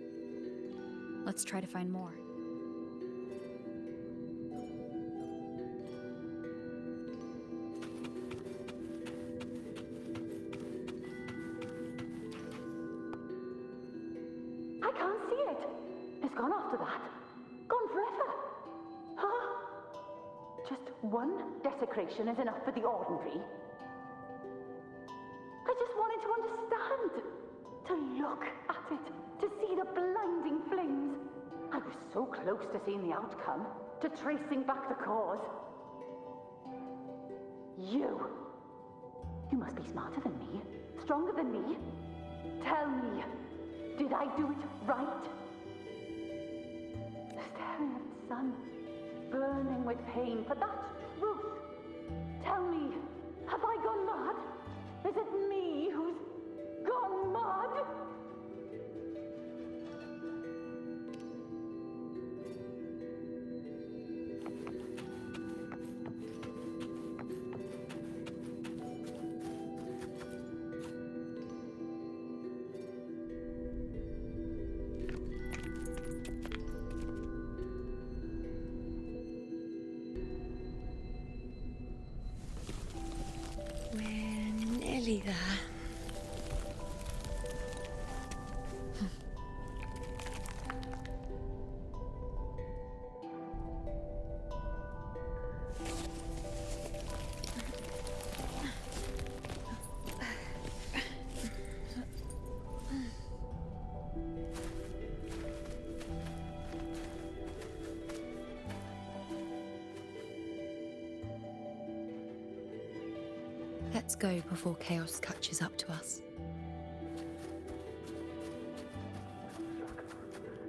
Let's try to find more. I can't see it. It's gone after that. Gone forever. Huh? Just one desecration is enough for the ordinary. I just wanted to understand. To look at it. To see the blinding flames. I was so close to seeing the outcome. To tracing back the cause. You must be smarter than me. Stronger than me. Tell me, did I do it right? Staring at the sun, burning with pain for that truth. Tell me, have I gone mad? Is it me who's gone mad? We're nearly there. Let's go before chaos catches up to us.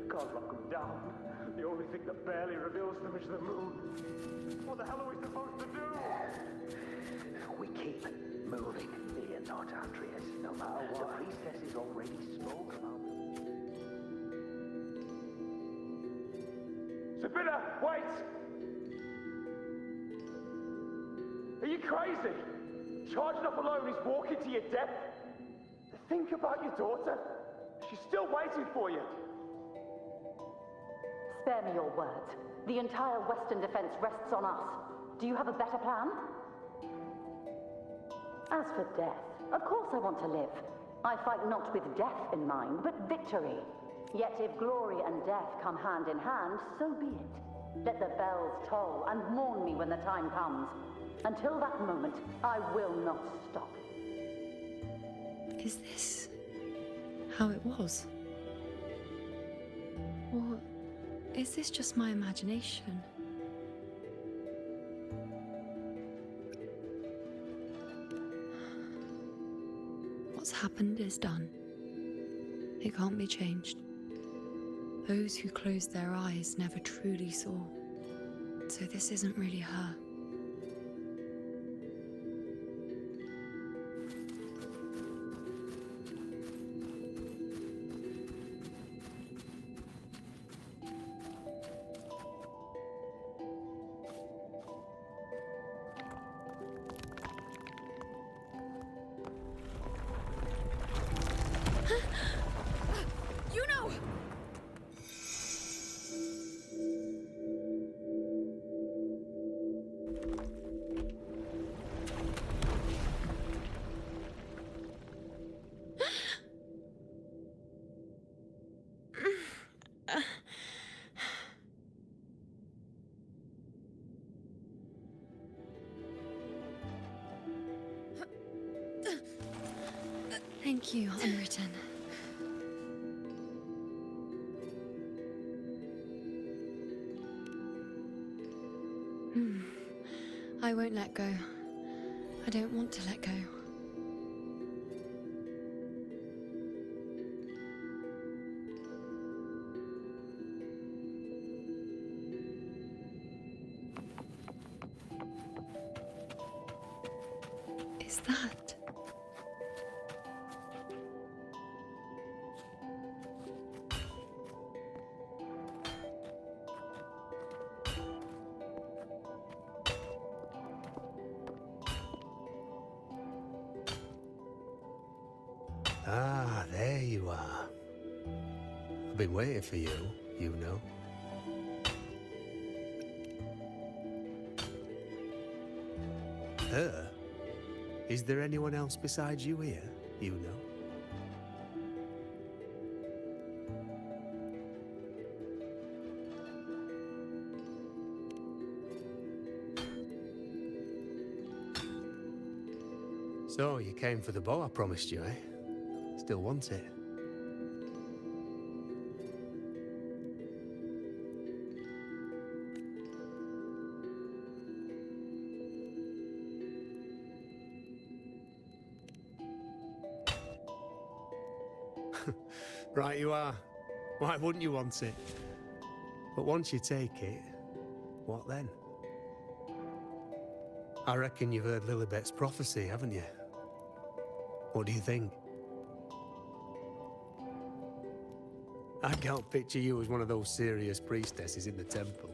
Can't lock them down. The only thing that barely reveals them is the moon. What the hell are we supposed to do? We keep moving. Fear not, Andreas. No matter what. The priestess is already spoke about. Sibylla, wait! Are you crazy? Charging up alone is walking to your death. Think about your daughter. She's still waiting for you. Spare me your words. The entire Western defense rests on us. Do you have a better plan? As for death, of course I want to live. I fight not with death in mind, but victory. Yet if glory and death come hand in hand, so be it. Let the bells toll and mourn me when the time comes. Until that moment, I will not stop. Is this how it was? Or is this just my imagination? What's happened is done. It can't be changed. Those who closed their eyes never truly saw. So this isn't really her. Thank you, Unwritten. I won't let go. I don't want to let go. Is that? Ah, there you are. I've been waiting for you, you know. Her? Is there anyone else besides you here, you know? So, you came for the bow I promised you, eh? Still want it? Right you are. Why wouldn't you want it? But once you take it, what then? I reckon you've heard Lilibet's prophecy, haven't you? What do you think? I can't picture you as one of those serious priestesses in the temple.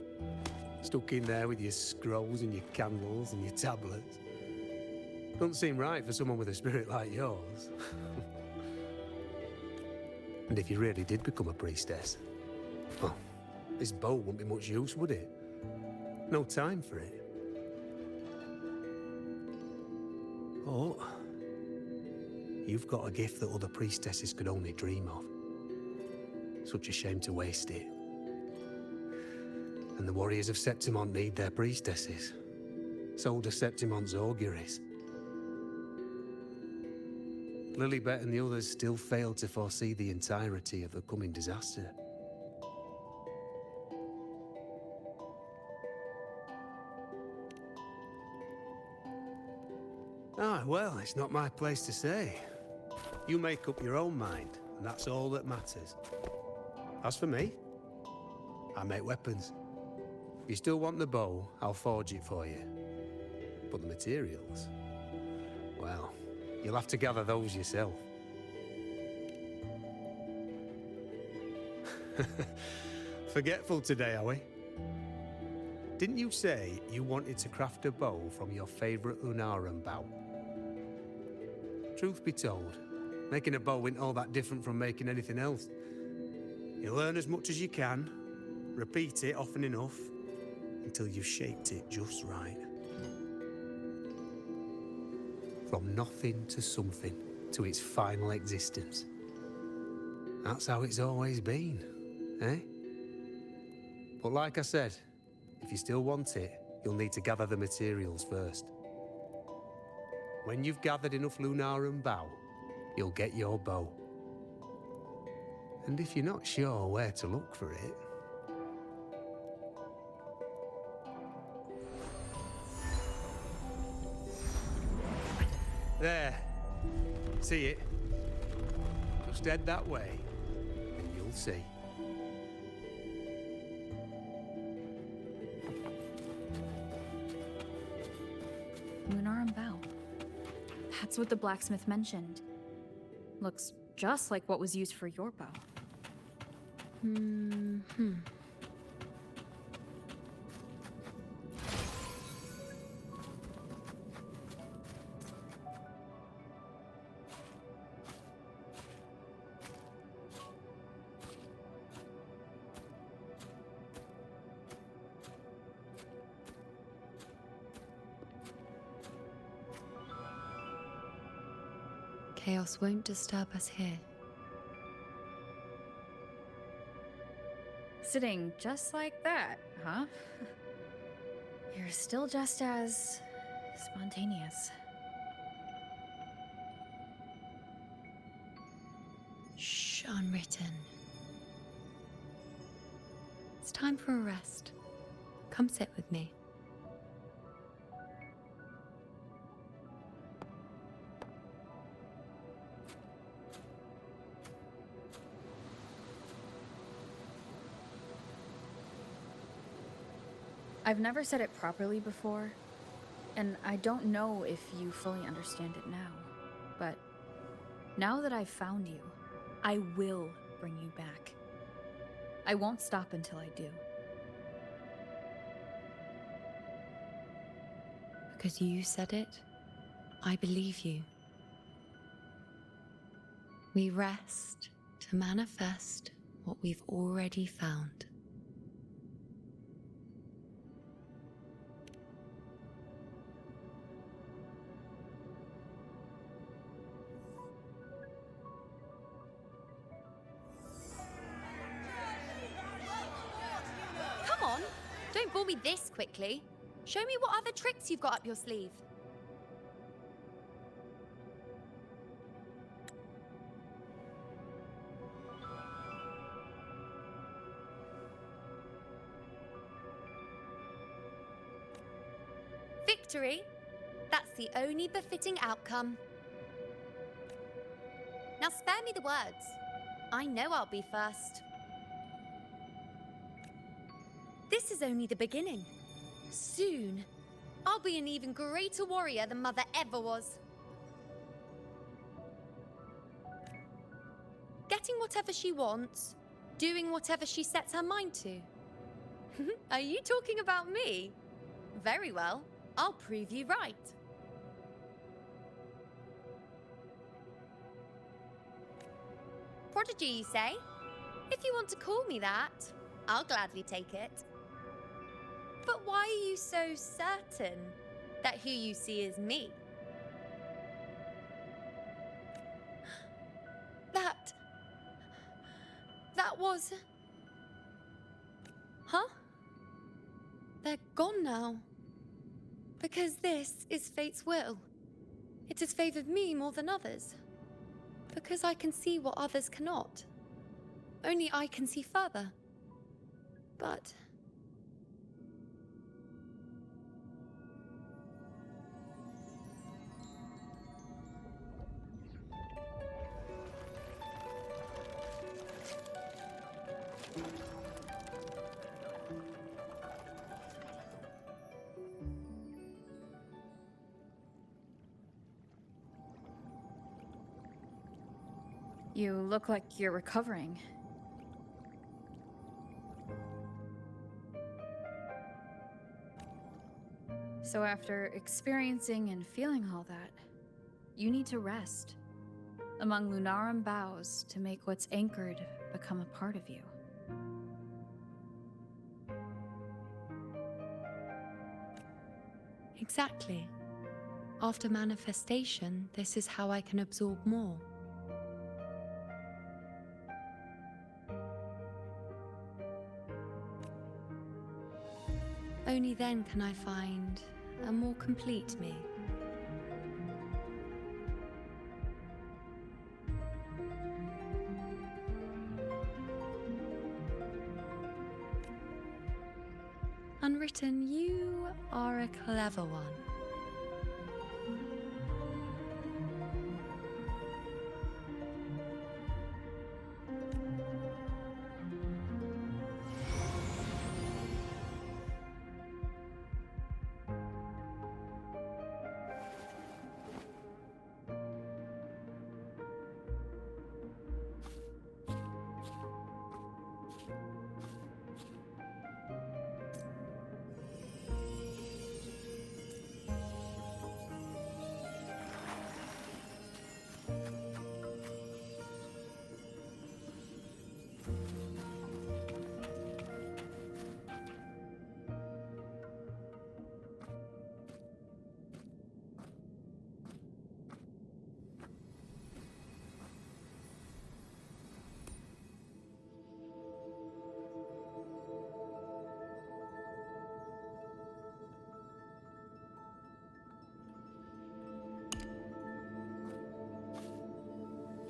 Stuck in there with your scrolls and your candles and your tablets. Doesn't seem right for someone with a spirit like yours. And if you really did become a priestess, well, this bow wouldn't be much use, would it? No time for it. Oh, you've got a gift that other priestesses could only dream of. Such a shame to waste it. And the warriors of Septimont need their priestesses. So do Septimont's auguries. Lilibet and the others still failed to foresee the entirety of the coming disaster. Ah, well, it's not my place to say. You make up your own mind, and that's all that matters. As for me, I make weapons. If you still want the bow, I'll forge it for you. But the materials, well, you'll have to gather those yourself. Forgetful today, are we? Didn't you say you wanted to craft a bow from your favorite Lunarum bow? Truth be told, making a bow isn't all that different from making anything else. You learn as much as you can, repeat it often enough, until you've shaped it just right. From nothing to something, to its final existence. That's how it's always been, eh? But like I said, if you still want it, you'll need to gather the materials first. When you've gathered enough Lunarum bow, you'll get your bow. And if you're not sure where to look for it... There. See it? Just head that way, and you'll see. Lunarum bow. That's what the blacksmith mentioned. Looks just like what was used for your bow. Chaos won't disturb us here. Sitting just like that, huh? You're still just as... spontaneous. Shh, unwritten. It's time for a rest. Come sit with me. I've never said it properly before, and I don't know if you fully understand it now, but now that I've found you, I will bring you back. I won't stop until I do. Because you said it, I believe you. We rest to manifest what we've already found. Come on, don't bore me this quickly. Show me what other tricks you've got up your sleeve. victory. That's the only befitting outcome. Now spare me the words. I know I'll be first. This is only the beginning. Soon, I'll be an even greater warrior than Mother ever was. Getting whatever she wants, doing whatever she sets her mind to. Are you talking about me? Very well, I'll prove you right. Prodigy, you say? If you want to call me that, I'll gladly take it. But why are you so certain that who you see is me? That was... Huh? They're gone now. Because this is fate's will. It has favored me more than others. Because I can see what others cannot. Only I can see further. But... You look like you're recovering. So after experiencing and feeling all that, you need to rest among Lunarum boughs to make what's anchored become a part of you. Exactly. After manifestation, this is how I can absorb more. Only then can I find a more complete me. Unwritten, you are a clever one.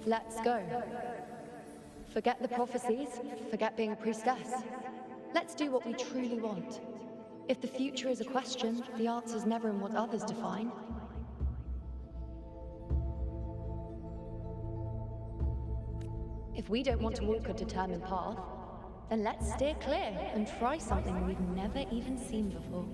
Let's go. Forget the prophecies, forget being a priestess. Let's do what we truly want. If the future is a question, the answer's never in what others define. If we don't want to walk a determined path, then let's steer clear and try something we've never even seen before.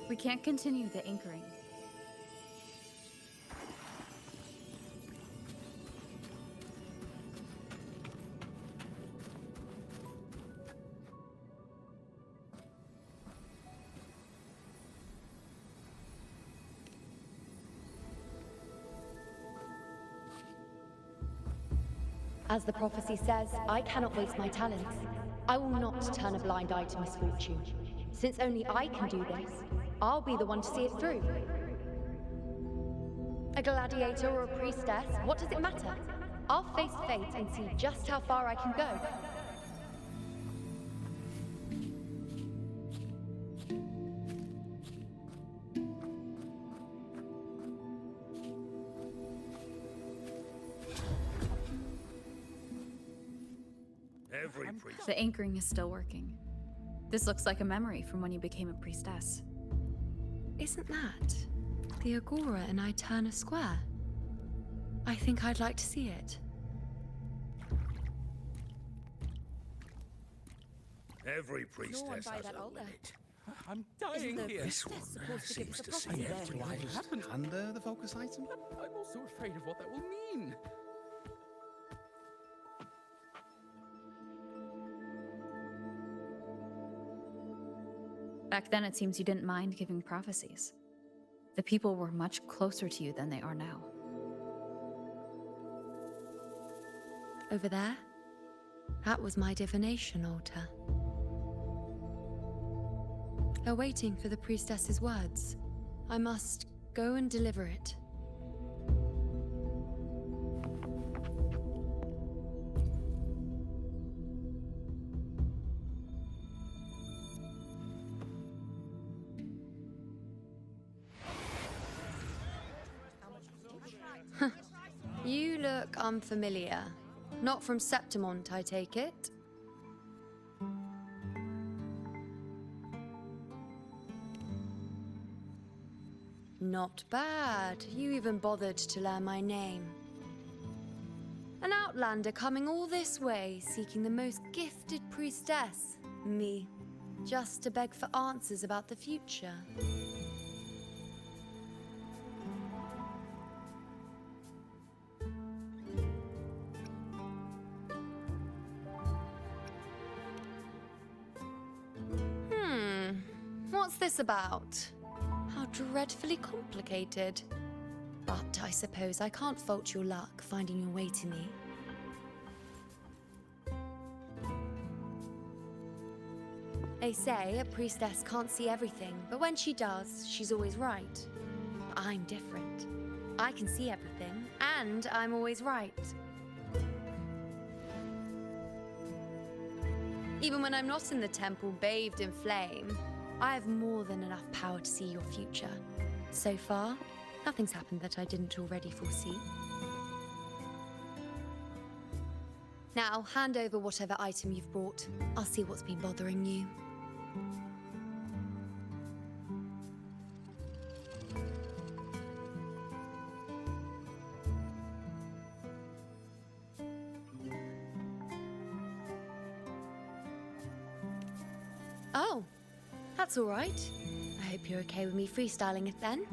We can't continue the anchoring. As the prophecy says, I cannot waste my talents. I will not turn a blind eye to misfortune. Since only I can do this, I'll be the one to see it through. A gladiator or a priestess, what does it matter? I'll face fate and see just how far I can go. The anchoring is still working. This looks like a memory from when you became a priestess. Isn't that the Agora in Eterna Square? I think I'd like to see it. Every priestess has a limit. I'm dying here. This one seems to see everything. Happened? Under the focus item? I'm also afraid of what that will mean. Back then, it seems you didn't mind giving prophecies. The people were much closer to you than they are now. Over there? That was my divination altar. They're waiting for the priestess's words. I must go and deliver it. You look unfamiliar. Not from Septimont, I take it. Not bad. You even bothered to learn my name. An outlander coming all this way, seeking the most gifted priestess. Me. Just to beg for answers about the future. What's this about? How dreadfully complicated. But I suppose I can't fault your luck finding your way to me. They say a priestess can't see everything, but when she does, she's always right. I'm different. I can see everything, and I'm always right. Even when I'm not in the temple bathed in flame, I have more than enough power to see your future. So far, nothing's happened that I didn't already foresee. Now, hand over whatever item you've brought. I'll see what's been bothering you. Oh. That's all right. I hope you're okay with me freestyling it then.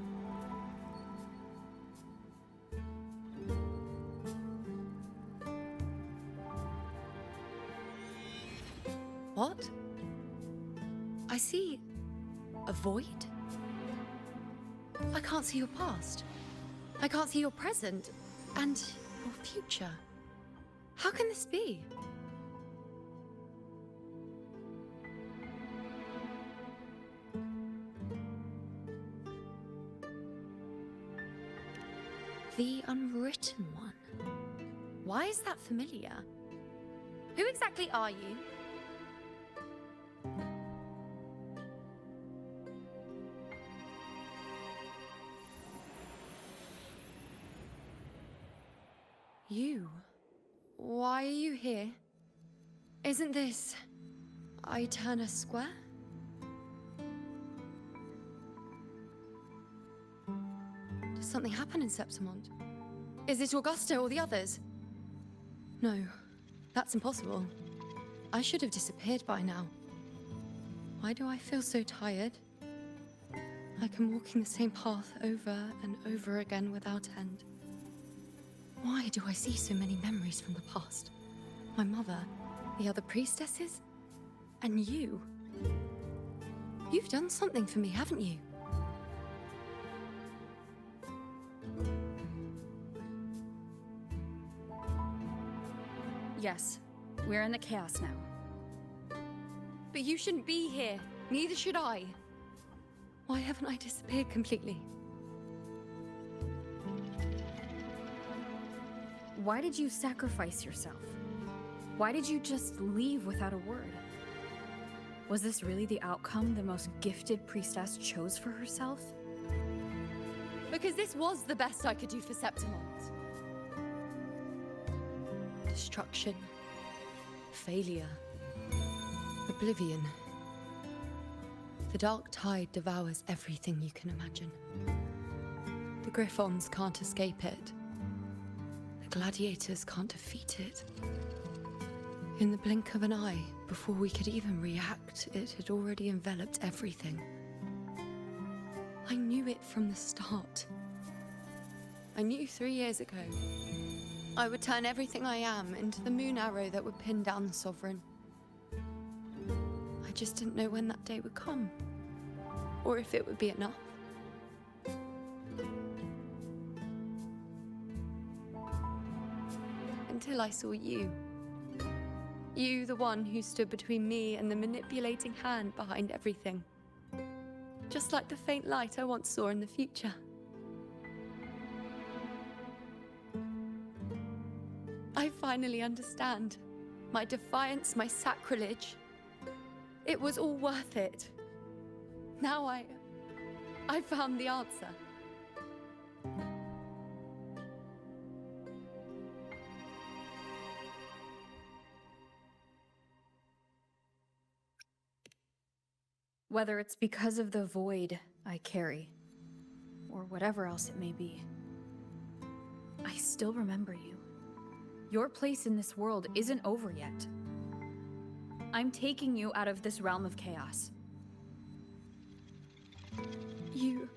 What? I see a void? I can't see your past. I can't see your present and your future. How can this be? The unwritten one. Why is that familiar? Who exactly are you? You? Why are you here? Isn't this Eterna Square? Did something happen in Septimont? Is it Augusta or the others? No, that's impossible. I should have disappeared by now. Why do I feel so tired? Like I'm walking the same path over and over again without end. Why do I see so many memories from the past? My mother, the other priestesses, and you. You've done something for me, haven't you? Yes, we're in the chaos now. But you shouldn't be here. Neither should I. Why haven't I disappeared completely? Why did you sacrifice yourself? Why did you just leave without a word? Was this really the outcome the most gifted priestess chose for herself? Because this was the best I could do for Septimont. Destruction. Failure. Oblivion. The dark tide devours everything you can imagine. The Griffons can't escape it. The gladiators can't defeat it. In the blink of an eye, before we could even react, it had already enveloped everything. I knew it from the start. I knew 3 years ago I would turn everything I am into the moon arrow that would pin down the Sovereign. I just didn't know when that day would come, or if it would be enough. Until I saw you. You, the one who stood between me and the manipulating hand behind everything. Just like the faint light I once saw in the future. I finally understand. My defiance, my sacrilege. It was all worth it. Now I found the answer. Whether it's because of the void I carry, or whatever else it may be, I still remember you. Your place in this world isn't over yet. I'm taking you out of this realm of chaos. You...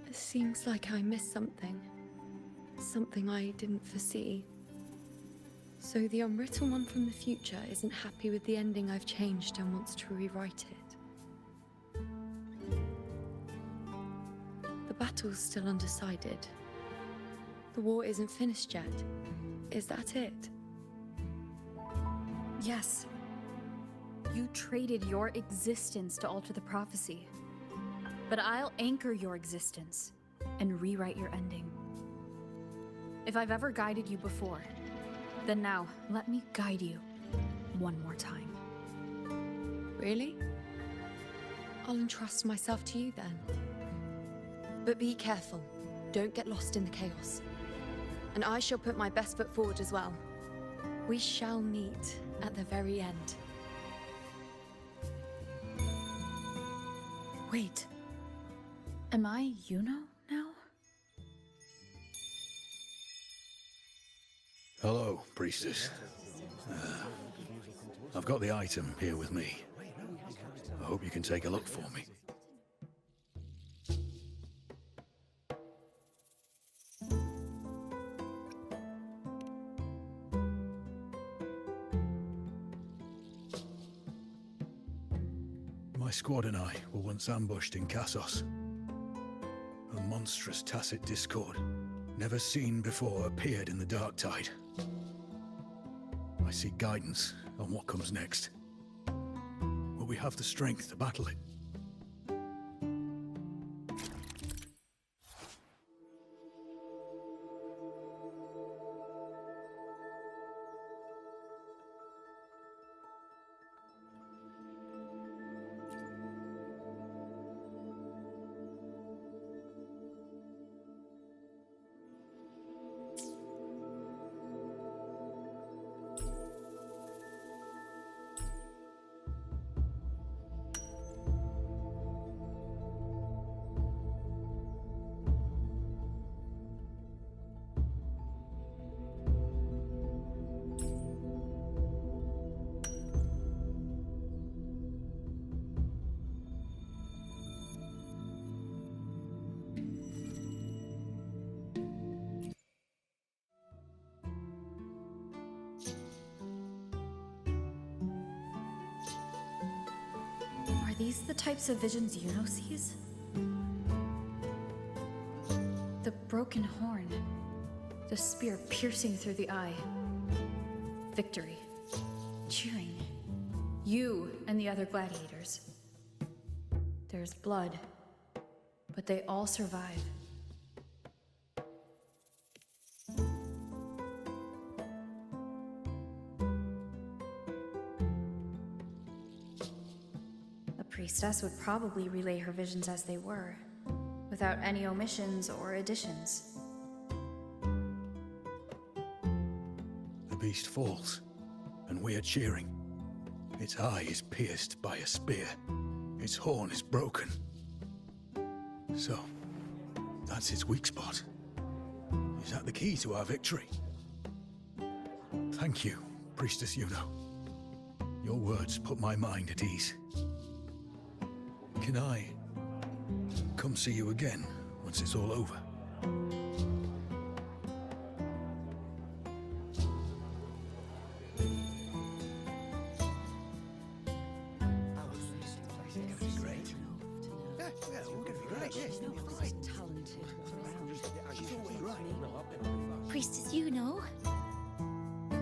It seems like I missed something. Something I didn't foresee. So the unwritten one from the future isn't happy with the ending I've changed and wants to rewrite it. The battle's still undecided. The war isn't finished yet. Is that it? Yes. You traded your existence to alter the prophecy. But I'll anchor your existence and rewrite your ending. If I've ever guided you before, then now, let me guide you one more time. Really? I'll entrust myself to you then. But be careful. Don't get lost in the chaos. And I shall put my best foot forward as well. We shall meet at the very end. Wait. Am I Yuno now? Hello, priestess. I've got the item here with me. I hope you can take a look for me. My squad and I were once ambushed in Kassos. A monstrous tacit discord, never seen before, appeared in the dark tide. I seek guidance on what comes next. Will we have the strength to battle it? Are these the types of visions Yuno sees? The broken horn. The spear piercing through the eye. Victory. Cheering. You and the other gladiators. There's blood, but they all survive. A priestess would probably relay her visions as they were, without any omissions or additions. The beast falls, and we are cheering. Its eye is pierced by a spear. Its horn is broken. So, that's its weak spot. Is that the key to our victory? Thank you, Priestess Yuno. Your words put my mind at ease. Can I come see you again once it's all over? Priestess Yuno,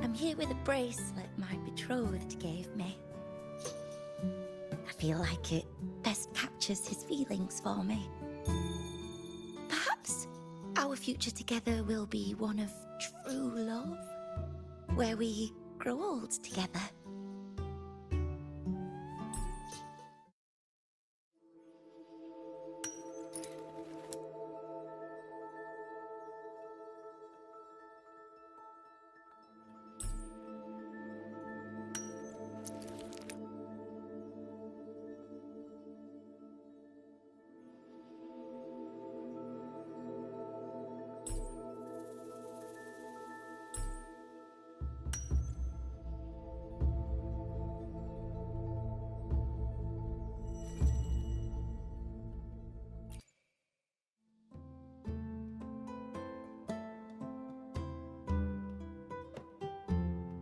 I'm here with a bracelet my betrothed gave me. I feel like it best captures his feelings for me. Perhaps our future together will be one of true love, where we grow old together.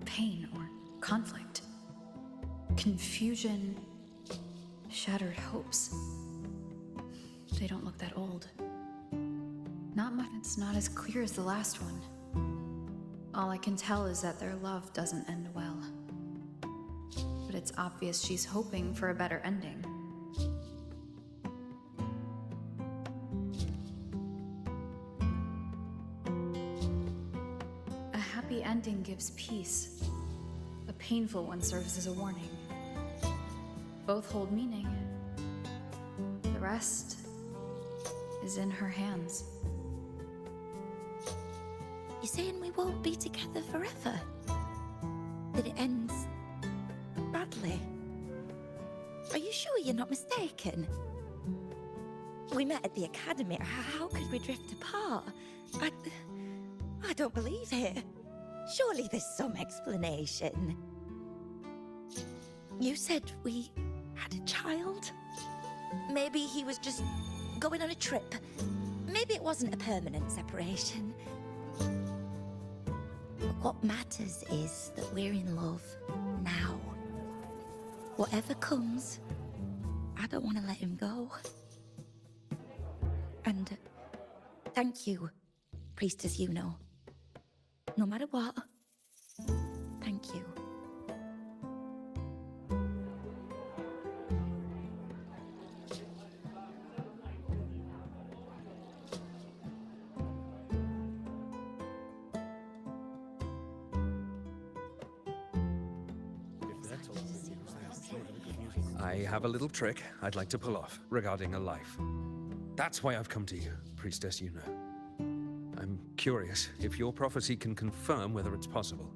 Pain or conflict. Confusion. Shattered hopes. They don't look that old. Not much. It's not as clear as the last one. All I can tell is that their love doesn't end well. But it's obvious she's hoping for a better ending. A happy ending gives peace. A painful one serves as a warning. Both hold meaning. The rest is in her hands. You're saying we won't be together forever? That it ends badly? Are you sure you're not mistaken? We met at the academy. How could we drift apart? I don't believe it. Surely there's some explanation. You said we had a child? Maybe he was just going on a trip. Maybe it wasn't a permanent separation. But what matters is that we're in love now. Whatever comes, I don't want to let him go. And thank you, Priestess Yuno. No matter what, thank you. I have a little trick I'd like to pull off regarding a life. That's why I've come to you, Priestess Yuno. I'm curious if your prophecy can confirm whether it's possible.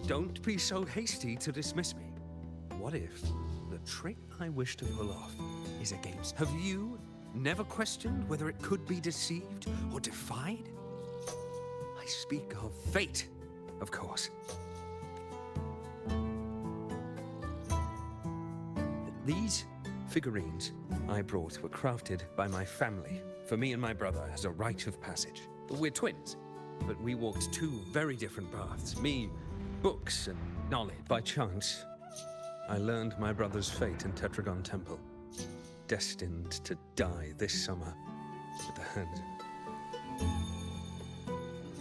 Don't be so hasty to dismiss me. What if the trick I wish to pull off is against? Have you never questioned whether it could be deceived or defied? I speak of fate, of course. These figurines I brought were crafted by my family for me and my brother as a rite of passage. We're twins, but we walked two very different paths. Me, books and knowledge. By chance, I learned my brother's fate in Tetragon Temple. Destined to die this summer at the hands of...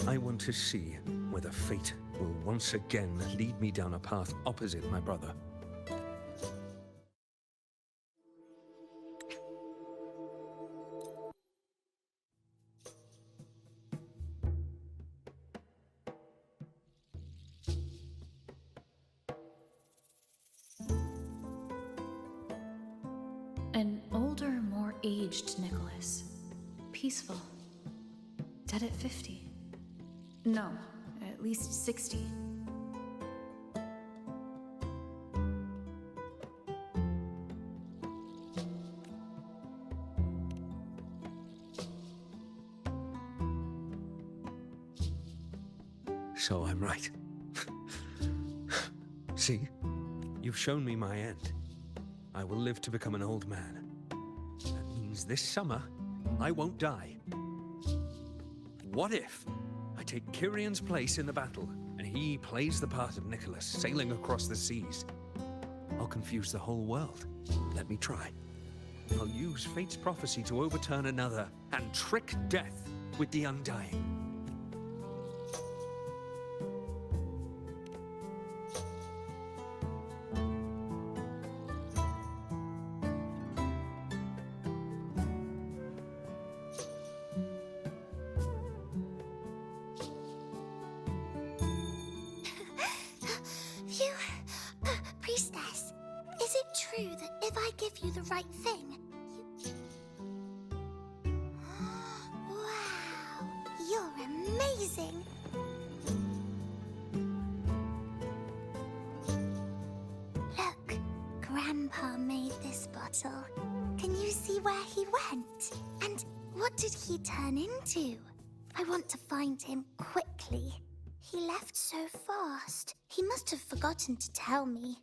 I want to see whether fate will once again lead me down a path opposite my brother. An older, more aged Nicholas. Peaceful. Dead at 50. No, at least 60. So I'm right. See? You've shown me my end. I will live to become an old man. That means this summer, I won't die. What if I take Kyrion's place in the battle, and he plays the part of Nicholas, sailing across the seas? I'll confuse the whole world. Let me try. I'll use fate's prophecy to overturn another, and trick death with the undying. Phew. Priestess, is it true that if I give you the right thing, Wow, you're amazing! Look, Grandpa made this bottle. Can you see where he went? And what did he turn into? I want to find him quickly. He left so fast. He must have forgotten to tell me.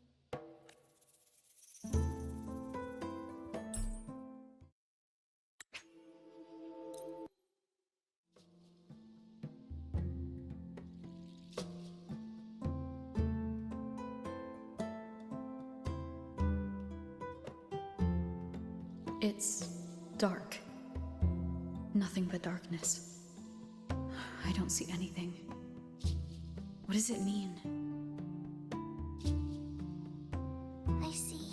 It's dark. Nothing but darkness. I don't see anything. What does it mean? I see.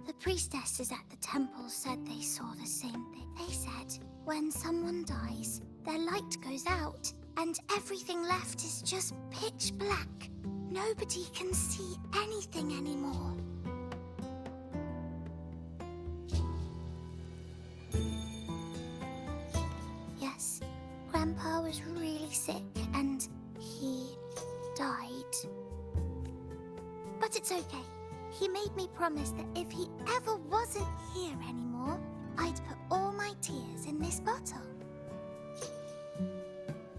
The priestesses at the temple said they saw the same thing. They said when someone dies, their light goes out, and everything left is just pitch black. Nobody can see anything anymore. Yes, Grandpa was really sick, and he died. But it's okay. He made me promise that if he ever wasn't here anymore, I'd put all my tears in this bottle.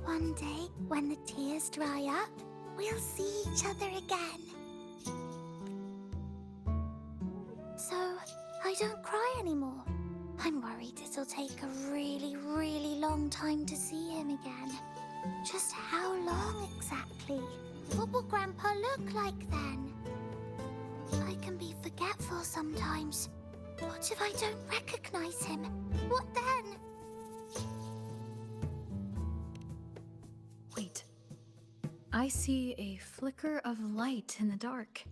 One day, when the tears dry up, we'll see each other again. So, I don't cry anymore. I'm worried it'll take a really, really long time to see him again. Just how long exactly? What will Grandpa look like then? I can be forgetful sometimes. What if I don't recognize him? What then? Wait. I see a flicker of light in the dark.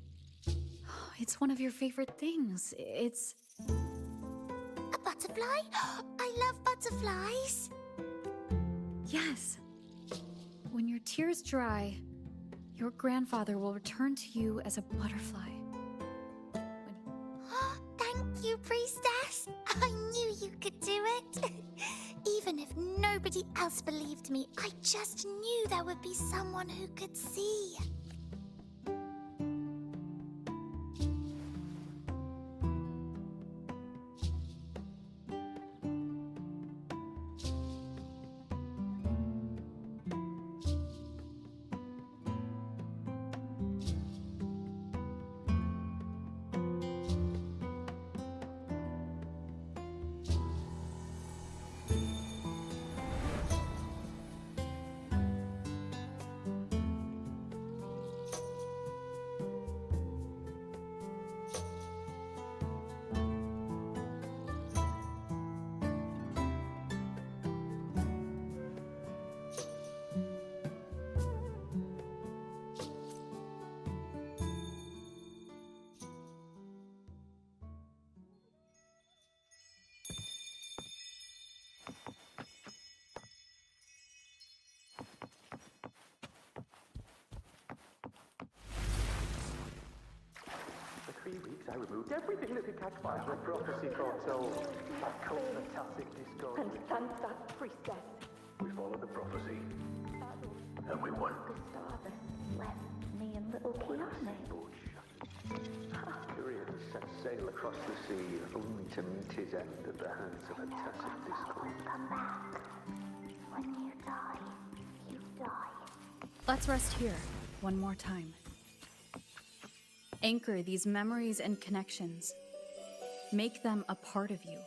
It's one of your favorite things. It's... A butterfly? I love butterflies. Yes. When your tears dry, your grandfather will return to you as a butterfly. Thank you, Priestess. I knew you could do it. Even if nobody else believed me, I just knew there would be someone who could see. removed everything that could catch fire. The prophecy foretold that cult for tacit discord. And Sansa's priestess. We followed the prophecy, and we won. Gustavus left me and little Kione. Curious set sail across the sea, only to meet his end at the hands of a tacit discord. Come back. When you die, you die. Let's rest here, one more time. Anchor these memories and connections. Make them a part of you.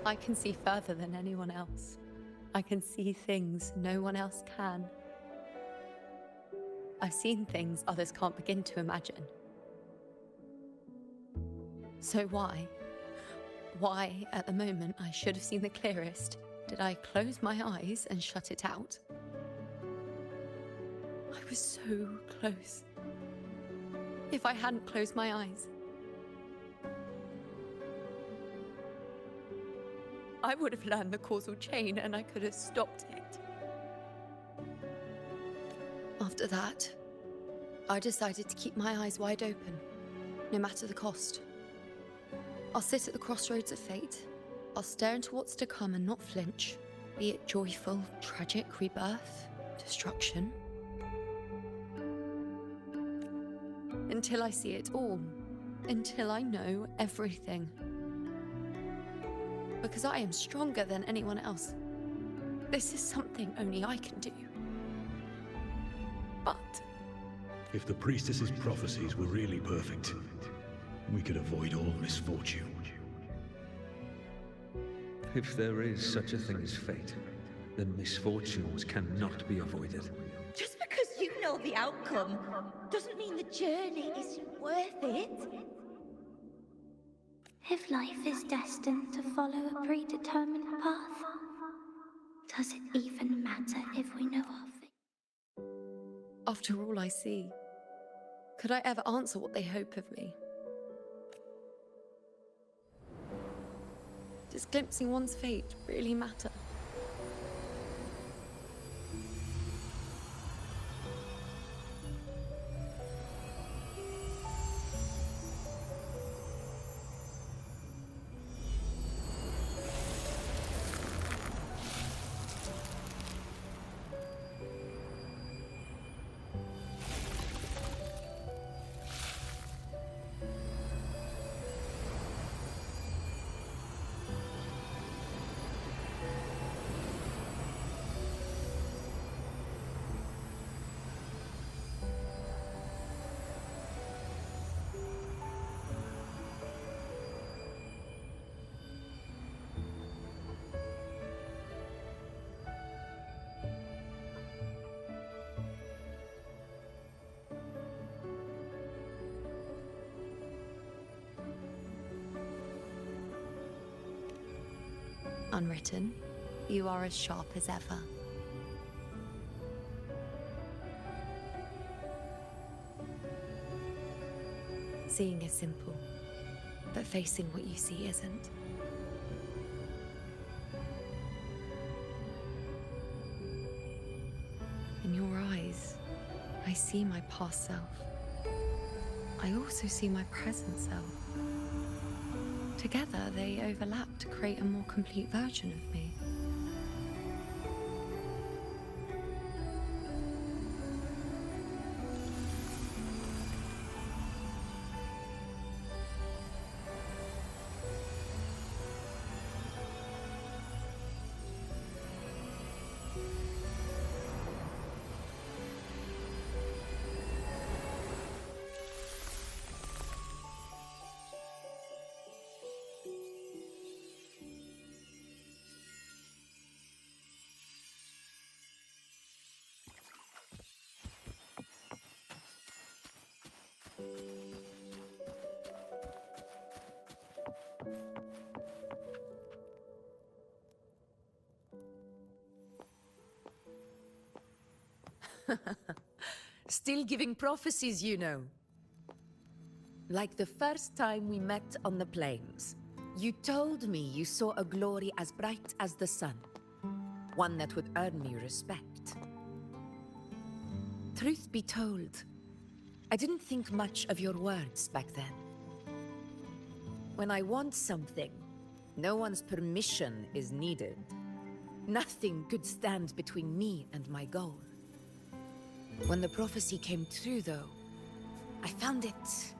I can see further than anyone else. I can see things no one else can. I've seen things others can't begin to imagine. So why, at the moment I should have seen the clearest, did I close my eyes and shut it out? I was so close. If I hadn't closed my eyes, I would have learned the causal chain and I could have stopped it. After that, I decided to keep my eyes wide open, no matter the cost. I'll sit at the crossroads of fate. I'll stare into what's to come and not flinch, be it joyful, tragic rebirth, destruction. Until I see it all, until I know everything. Because I am stronger than anyone else. This is something only I can do. But If the priestess's prophecies were really perfect, we could avoid all misfortune. If there is such a thing as fate, then misfortunes cannot be avoided. Just because you know the outcome doesn't mean the journey isn't worth it. If life is destined to follow a predetermined path, does it even matter if we know our fate? after all I see, could I ever answer what they hope of me? Does glimpsing one's fate really matter? Unwritten, you are as sharp as ever. Seeing is simple, but facing what you see isn't. In your eyes, I see my past self. I also see my present self. Together, they overlap to create a more complete version of me. Still giving prophecies, you know. Like the first time we met on the plains. You told me you saw a glory as bright as the sun. One that would earn me respect. Truth be told, I didn't think much of your words back then. When I want something, no one's permission is needed. Nothing could stand between me and my goal. When the prophecy came true, though, I found it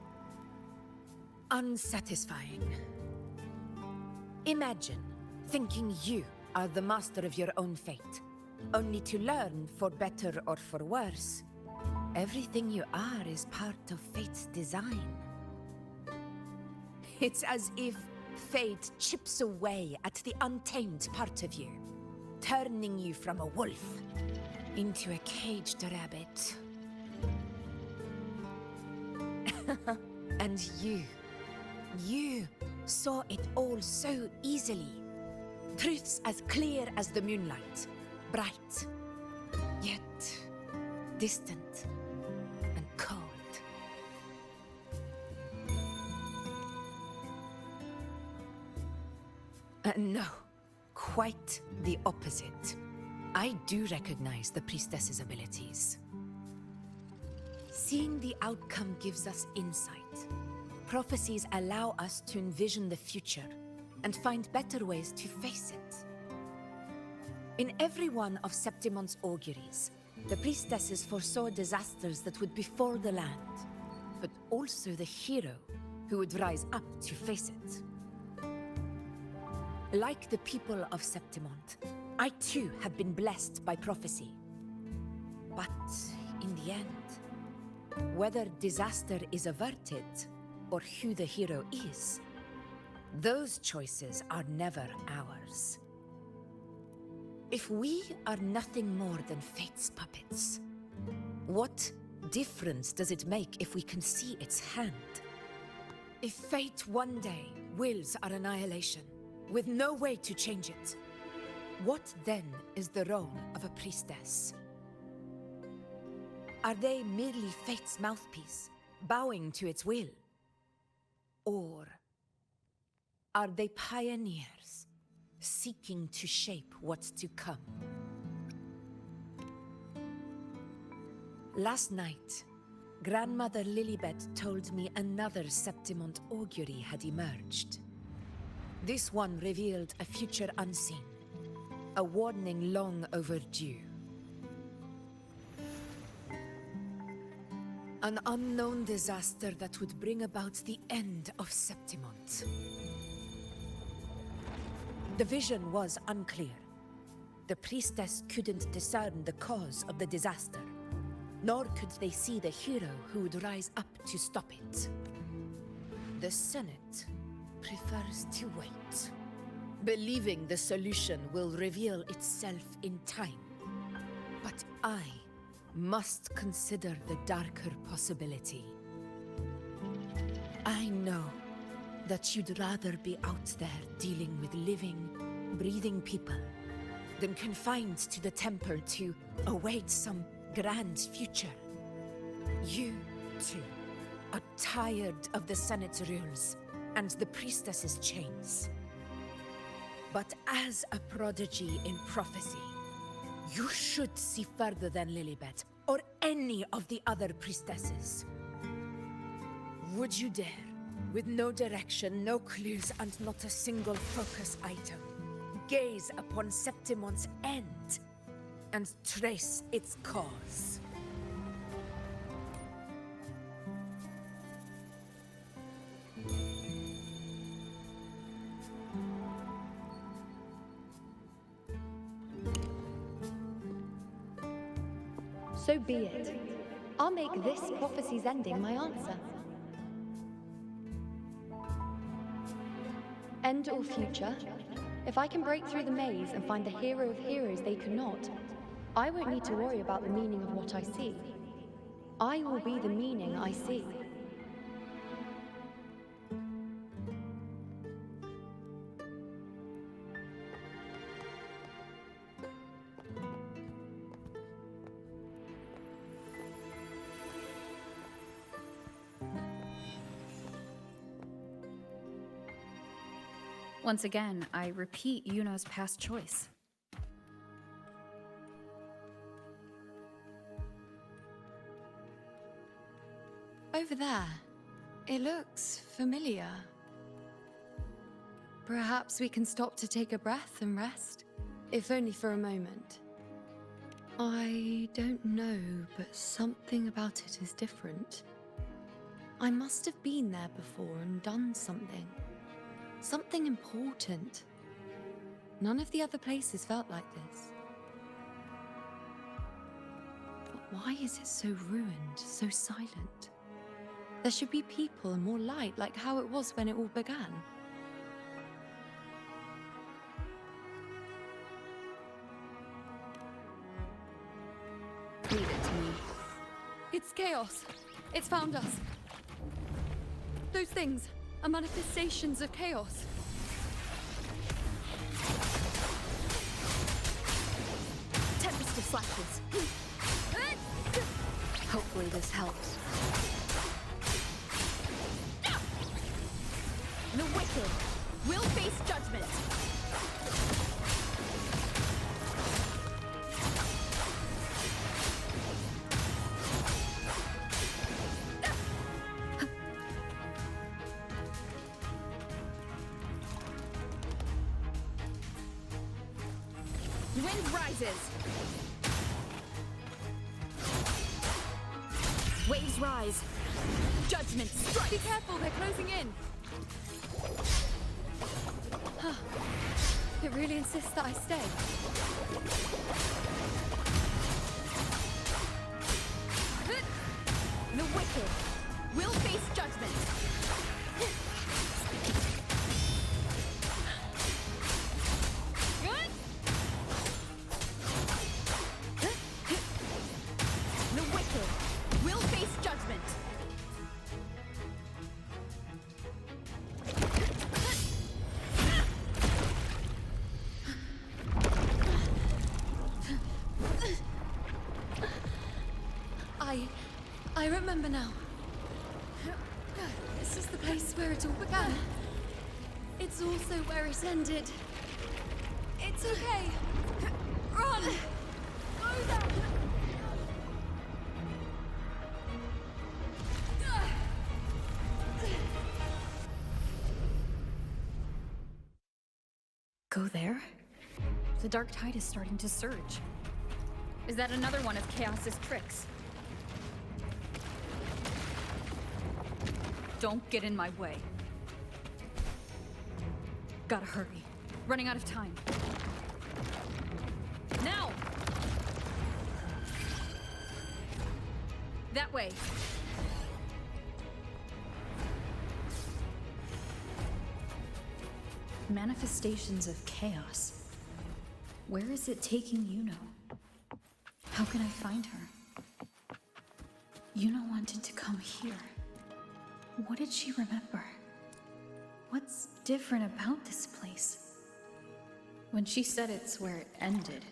unsatisfying. Imagine thinking you are the master of your own fate, only to learn, for better or for worse, everything you are is part of fate's design. It's as if fate chips away at the untamed part of you, turning you from a wolf into a caged rabbit. And you saw it all so easily. Truths as clear as the moonlight, bright, yet distant and cold. No, quite the opposite. I do recognize the priestess's abilities. Seeing the outcome gives us insight. Prophecies allow us to envision the future and find better ways to face it. In every one of Septimon's auguries, the priestesses foresaw disasters that would befall the land, but also the hero who would rise up to face it. Like the people of Septimont, I too had been blessed by prophecy. But in the end, whether disaster is averted or who the hero is, those choices are never ours. If we are nothing more than fate's puppets, what difference does it make if we can see its hand? If fate one day wills our annihilation, with no way to change it, what then is the role of a priestess? Are they merely fate's mouthpiece, bowing to its will? Or are they pioneers, seeking to shape what's to come? Last night, Grandmother Lilibet told me another Septimont augury had emerged. This one revealed a future unseen, a warning long overdue. An unknown disaster that would bring about the end of Septimont. The vision was unclear. The priestess couldn't discern the cause of the disaster, nor could they see the hero who would rise up to stop it. The Senate prefers to wait, believing the solution will reveal itself in time. But I must consider the darker possibility. I know that you'd rather be out there dealing with living, breathing people than confined to the temple to await some grand future. You, too, are tired of the Senate's rules and the priestess's chains. But as a prodigy in prophecy, you should see further than Lilibet or any of the other priestesses. Would you dare, with no direction, no clues, and not a single focus item, gaze upon Septimont's end and trace its cause? So be it. I'll make this prophecy's ending my answer. End or future, if I can break through the maze and find the hero of heroes they could not, I won't need to worry about the meaning of what I see. I will be the meaning I see. Once again, I repeat Yuno's past choice. Over there. It looks familiar. Perhaps we can stop to take a breath and rest, if only for a moment. I don't know, but something about it is different. I must have been there before and done something. Something important. None of the other places felt like this. But why is it so ruined, so silent? There should be people and more light, like how it was when it all began. Leave it to me. It's chaos. It's found us. Those things are manifestations of chaos. Tempest of slashes. Hopefully this helps. The wicked will face judgment. Wind rises. Waves rise. Judgment strikes. Be careful, they're closing in. It really insists that I stay. The wicked will face judgment. The wicked will face judgment. I remember now. This is the place where it all began. It's also where it ended. It's okay. Run! Go there! Go there? The dark tide is starting to surge. Is that another one of Chaos's tricks? Don't get in my way. Gotta hurry. Running out of time. Now! That way. Manifestations of chaos. Where is it taking Yuno? How can I find her? Yuno wanted to come here. What did she remember? What's different about this place? When she said it's where it ended,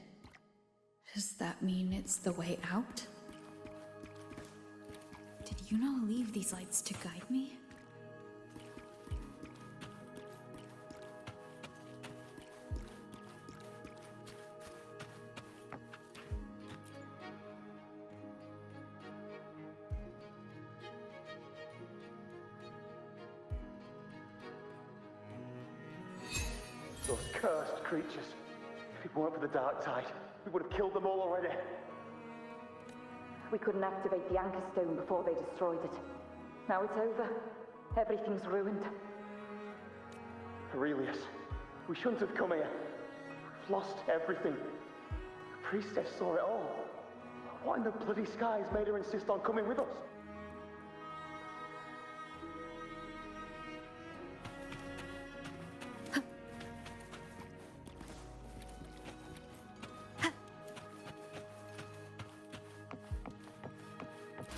does that mean it's the way out? Did Yuno leave these lights to guide me? Those cursed creatures. If it weren't for the dark tide, we would have killed them all already. We couldn't activate the anchor stone before they destroyed it. Now it's over. Everything's ruined. Aurelius, we shouldn't have come here. We've lost everything. The priestess saw it all. What in the bloody skies made her insist on coming with us?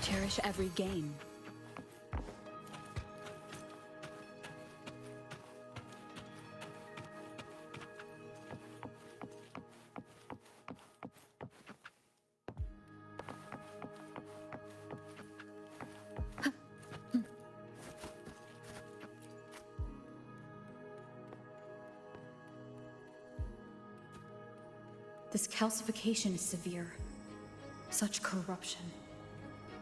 Cherish every gain. This calcification is severe. Such corruption.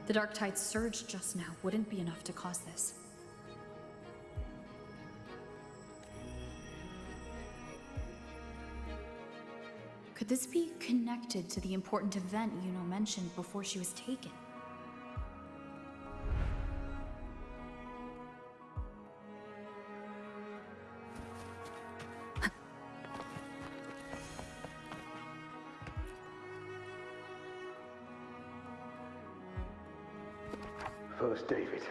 The dark tide's surge just now wouldn't be enough to cause this. Could this be connected to the important event Yuno mentioned before she was taken? First David,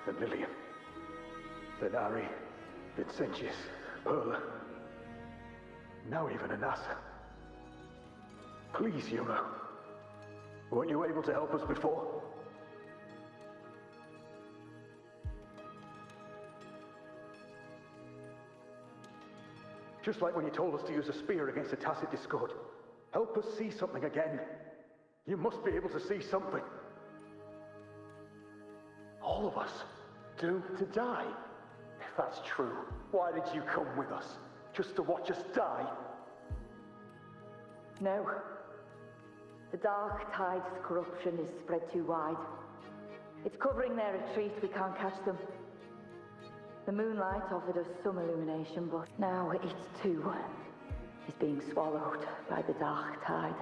then Lillian, then Ari, Vincentius, Perla, now even Anasa. Please, Yuno. Weren't you able to help us before? Just like when you told us to use a spear against a tacit discord. Help us see something again. You must be able to see something. All of us, doomed to die. If that's true, why did you come with us? Just to watch us die? No. The dark tide's corruption is spread too wide. It's covering their retreat, we can't catch them. The moonlight offered us some illumination, but now it too is being swallowed by the dark tide.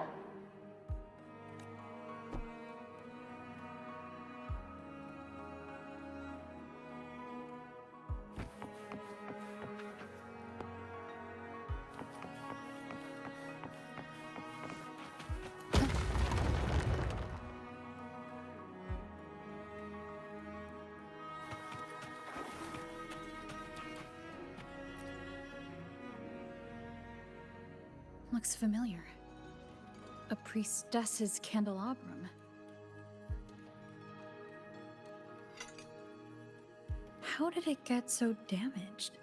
Looks familiar. A priestess's candelabrum. How did it get so damaged?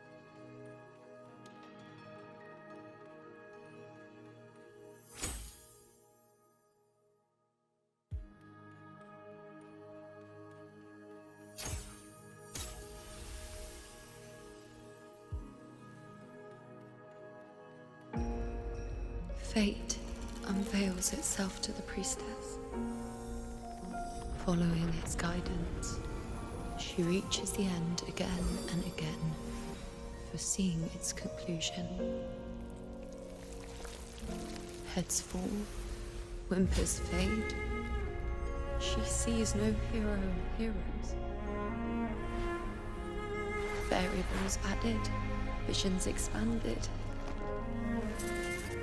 Fate unveils itself to the priestess. Following its guidance, she reaches the end again and again, foreseeing its conclusion. Heads fall, whimpers fade. She sees no hero or heroes. Variables added, visions expanded.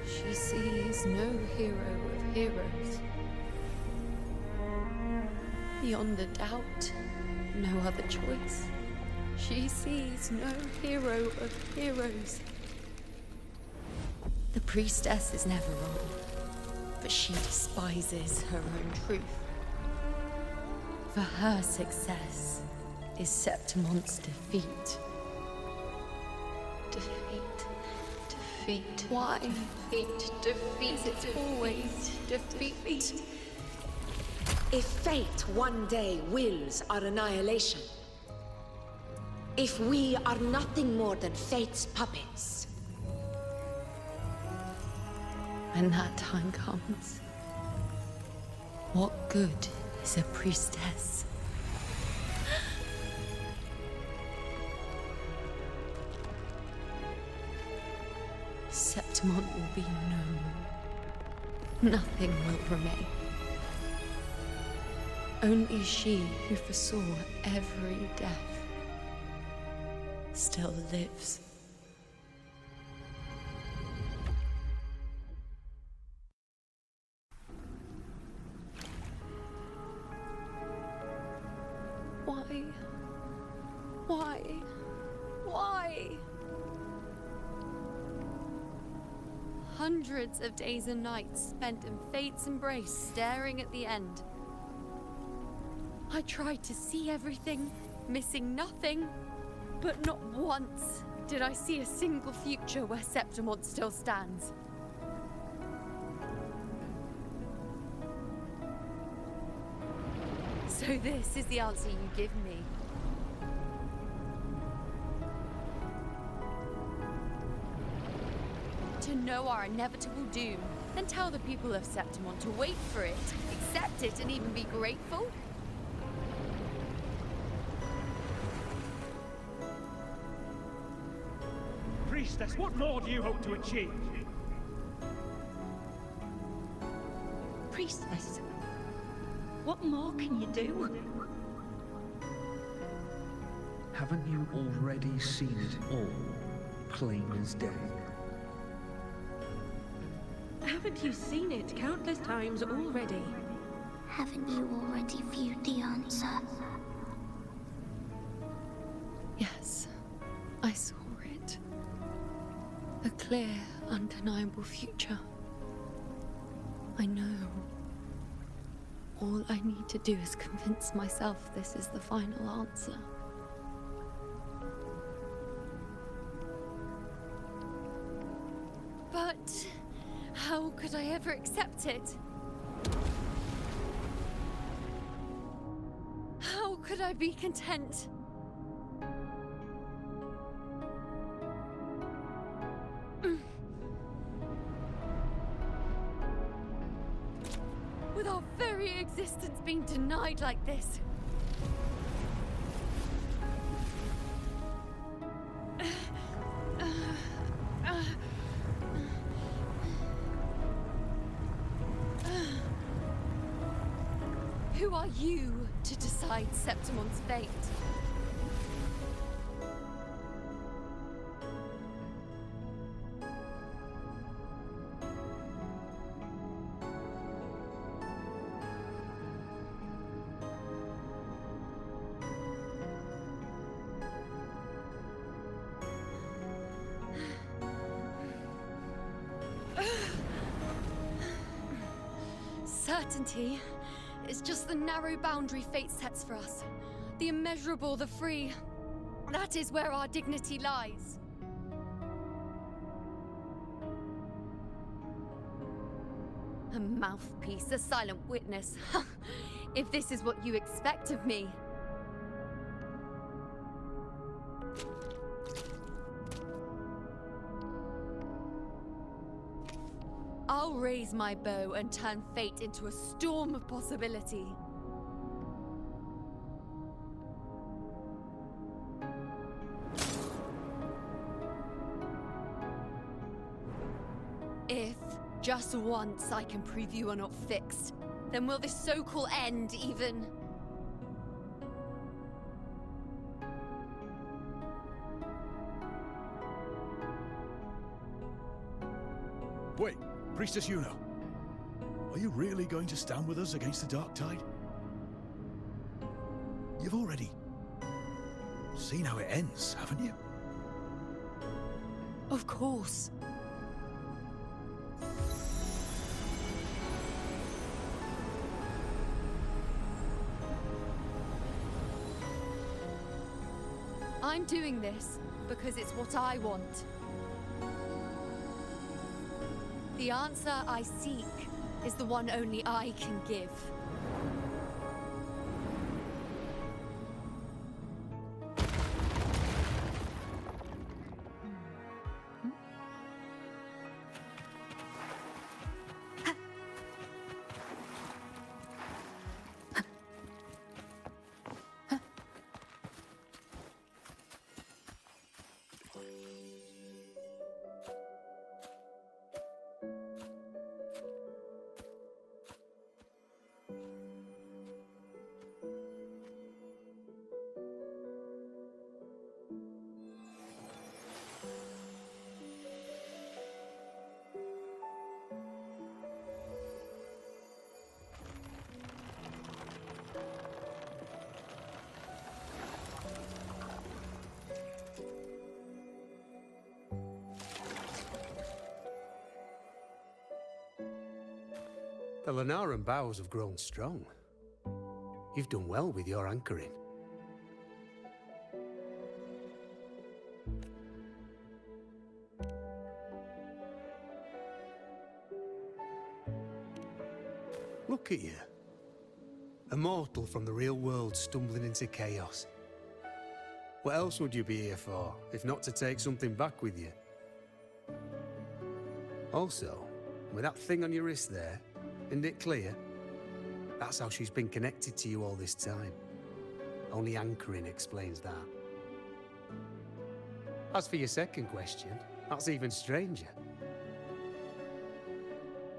She sees no hero of heroes. Beyond a doubt, no other choice. She sees no hero of heroes. The priestess is never wrong, but she despises her own truth. For her success is Septimon's defeat. Defeat. Why? Defeat. Defeat. It's always defeat. If fate one day wills our annihilation, if we are nothing more than fate's puppets, when that time comes, what good is a priestess? Septimon will be known. Nothing will remain. Only she who foresaw every death still lives. Why? Why? Why? Hundreds of days and nights spent in fate's embrace, staring at the end. I tried to see everything, missing nothing, but not once did I see a single future where Septimon still stands. So this is the answer you give me. To know our inevitable doom, Then tell the people of Septimon to wait for it, accept it, and even be grateful? Priestess, what more do you hope to achieve? Priestess, what more can you do? Haven't you already seen it all, plain as day? Haven't you seen it countless times already? Haven't you already viewed the answer? Yes, I saw it. A clear, undeniable future. I know. All I need to do is convince myself this is the final answer. But how could I ever accept it? How could I be content? With our very existence being denied like this. Who are you to decide Septimon's fate? Certainty is just the narrow boundary fate sets for us. The immeasurable, the free. That is where our dignity lies. A mouthpiece, a silent witness. If this is what you expect of me. I'll raise my bow and turn fate into a storm of possibility. If, just once, I can prove you are not fixed, then will this so-called end even... Wait, Priestess Yuno. Are you really going to stand with us against the Dark Tide? You've already seen how it ends, haven't you? Of course. I'm doing this because it's what I want. The answer I seek is the one only I can give. The Lenaran bows have grown strong. You've done well with your anchoring. Look at you. A mortal from the real world stumbling into chaos. What else would you be here for, if not to take something back with you? Also, With that thing on your wrist there, isn't it clear? That's how she's been connected to you all this time. Only anchoring explains that. As for your second question, that's even stranger.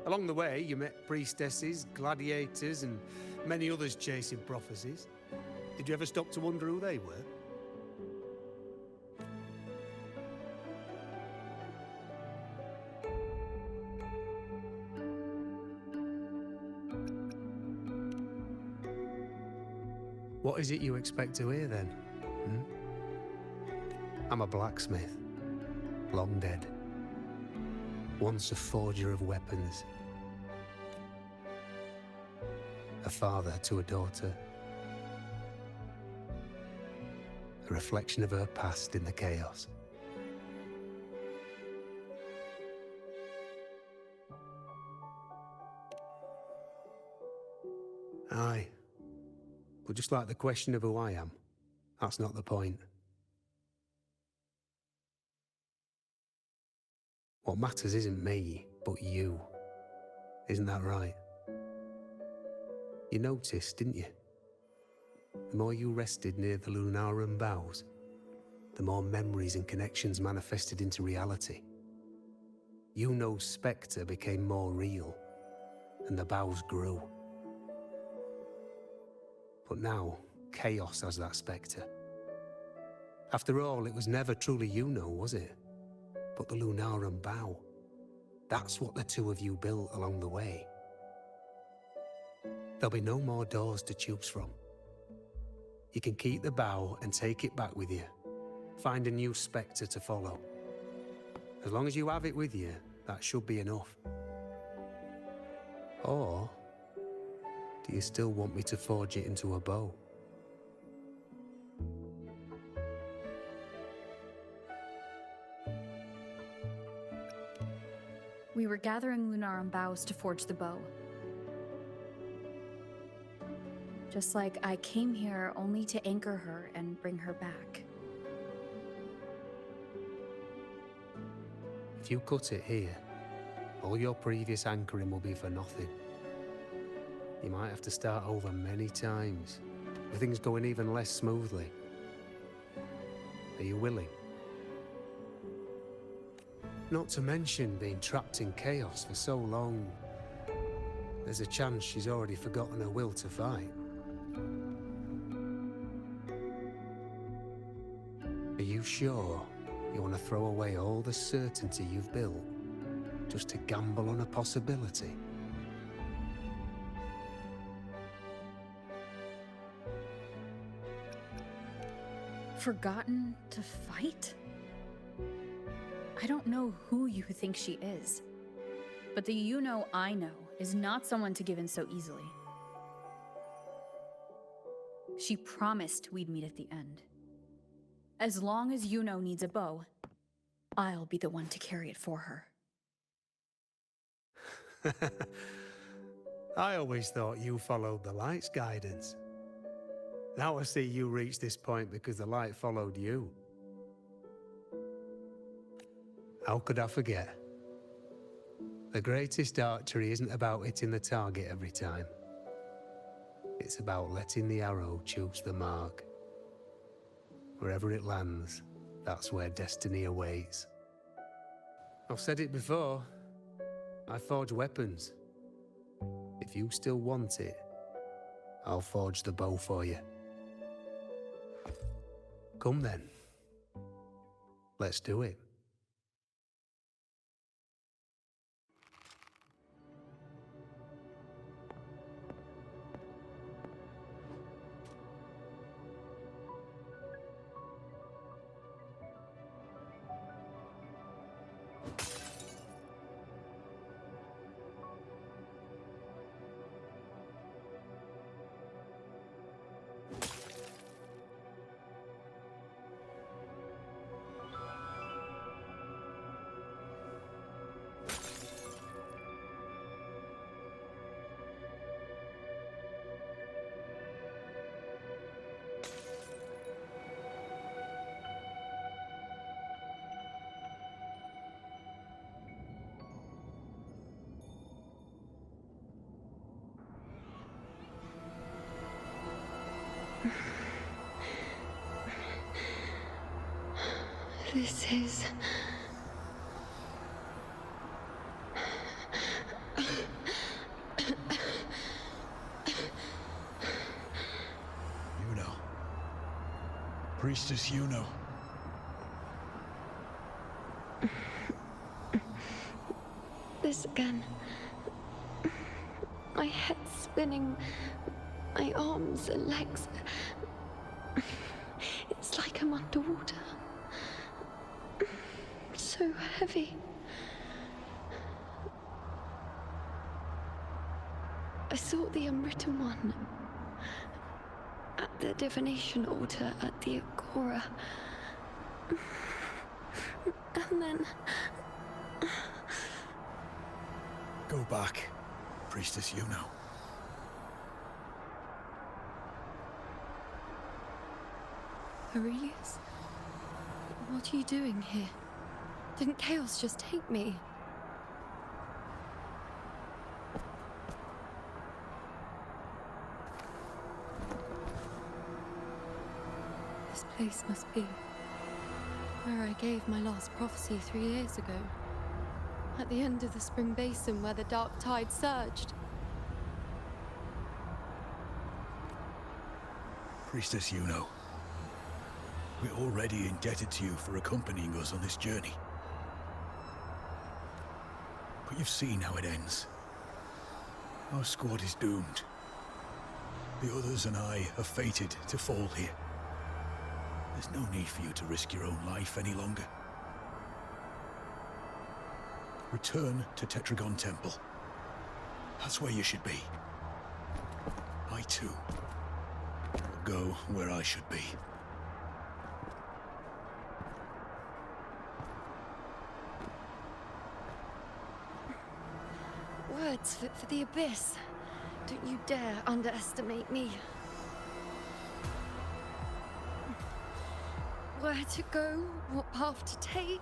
Along the way, you met priestesses, gladiators, and many others chasing prophecies. Did you ever stop to wonder who they were? What is it you expect to hear then? I'm a blacksmith, long dead. Once a forger of weapons. A father to a daughter. A reflection of her past in the chaos. Aye. But just like the question of who I am, that's not the point. What matters isn't me, but you. Isn't that right? You noticed, didn't you? The more you rested near the Lunarum boughs, the more memories and connections manifested into reality. Yuno's spectre became more real, and the boughs grew. But now, chaos has that spectre. After all, it was never truly Yuno, was it? But the Lunarum bough. That's what the two of you built along the way. There'll be no more doors to choose from. You can keep the bough and take it back with you. Find a new spectre to follow. As long as you have it with you, that should be enough. Or do you still want me to forge it into a bow? We were gathering Lunarum boughs to forge the bow. Just like I came here only to anchor her and bring her back. If you cut it here, all your previous anchoring will be for nothing. You might have to start over many times, with things going even less smoothly. Are you willing? Not to mention being trapped in chaos for so long. There's a chance she's already forgotten her will to fight. Are you sure you want to throw away all the certainty you've built just to gamble on a possibility? Forgotten to fight? I don't know who you think she is, but the Yuno I know is not someone to give in so easily. She promised we'd meet at the end. As long as Yuno needs a bow, I'll be the one to carry it for her. I always thought you followed the light's guidance. Now I see you reached this point because the light followed you. How could I forget? The greatest archery isn't about hitting the target every time. It's about letting the arrow choose the mark. Wherever it lands, that's where destiny awaits. I've said it before. I forge weapons. If you still want it, I'll forge the bow for you. Come then. Let's do it. This is... Yuno. Priestess Yuno. This again. My head spinning, my arms and legs. It's like I'm underwater. So heavy. I saw the unwritten one at the divination altar at the Agora. And then... Go back, Priestess Yuno. Aurelius? What are you doing here? Didn't chaos just take me? This place must be where I gave my last prophecy 3 years ago. At the end of the spring basin where the dark tide surged. Priestess Yuno. We're already indebted to you for accompanying us on this journey. But you've seen how it ends. Our squad is doomed. The others and I are fated to fall here. There's no need for you to risk your own life any longer. Return to Tetragon Temple. That's where you should be. I too will go where I should be. Words fit for the abyss. Don't you dare underestimate me. Where to go, what path to take,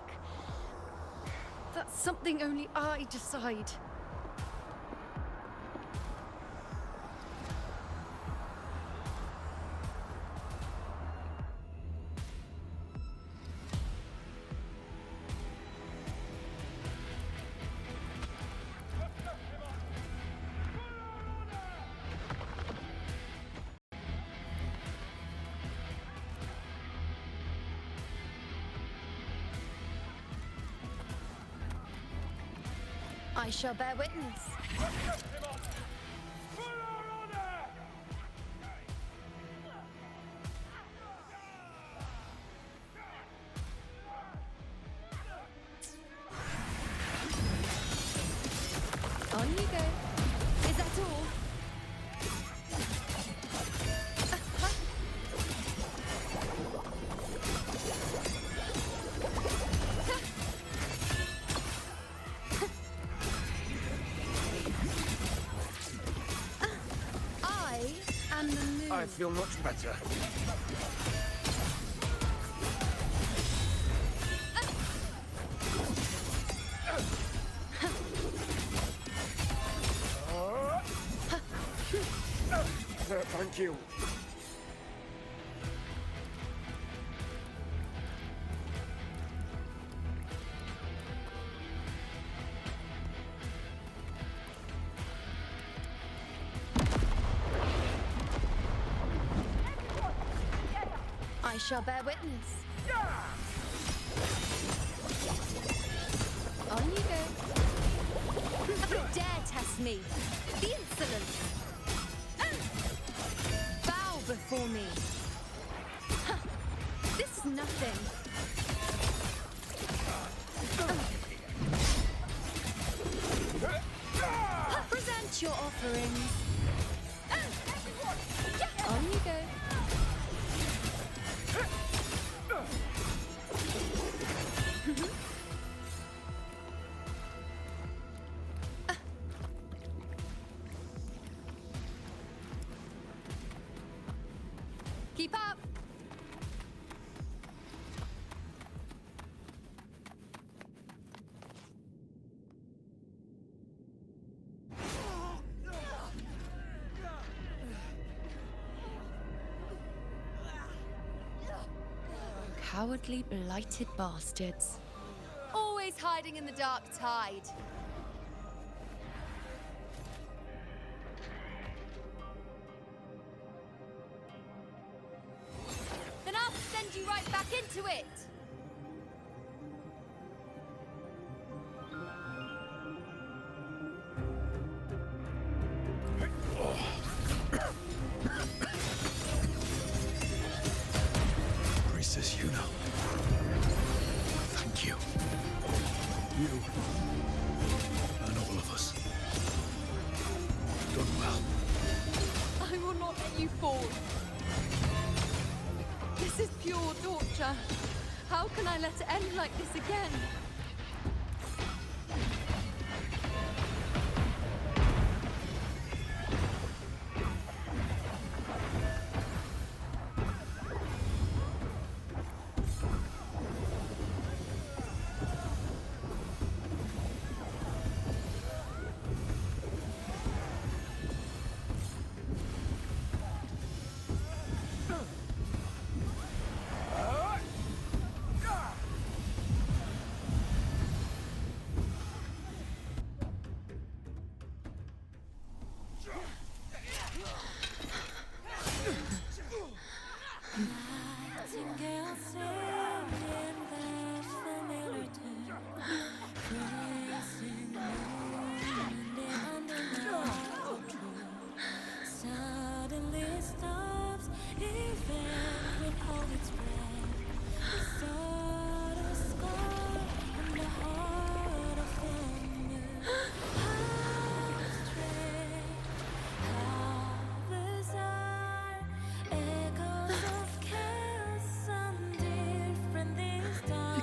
that's something only I decide. I shall bear witness. On you go. Is that all? I feel much better. Thank you. I shall bear witness. On you go. How dare test me? The insolence! Bow before me. This is nothing. Present your offerings. On you go. Keep up! Cowardly, blighted bastards. Always hiding in the dark tide. Then I'll send you right back into it! Priestess Yuno. Thank you. You and all of us. Done well. I will not let you fall. This is pure torture. How can I let it end like this again?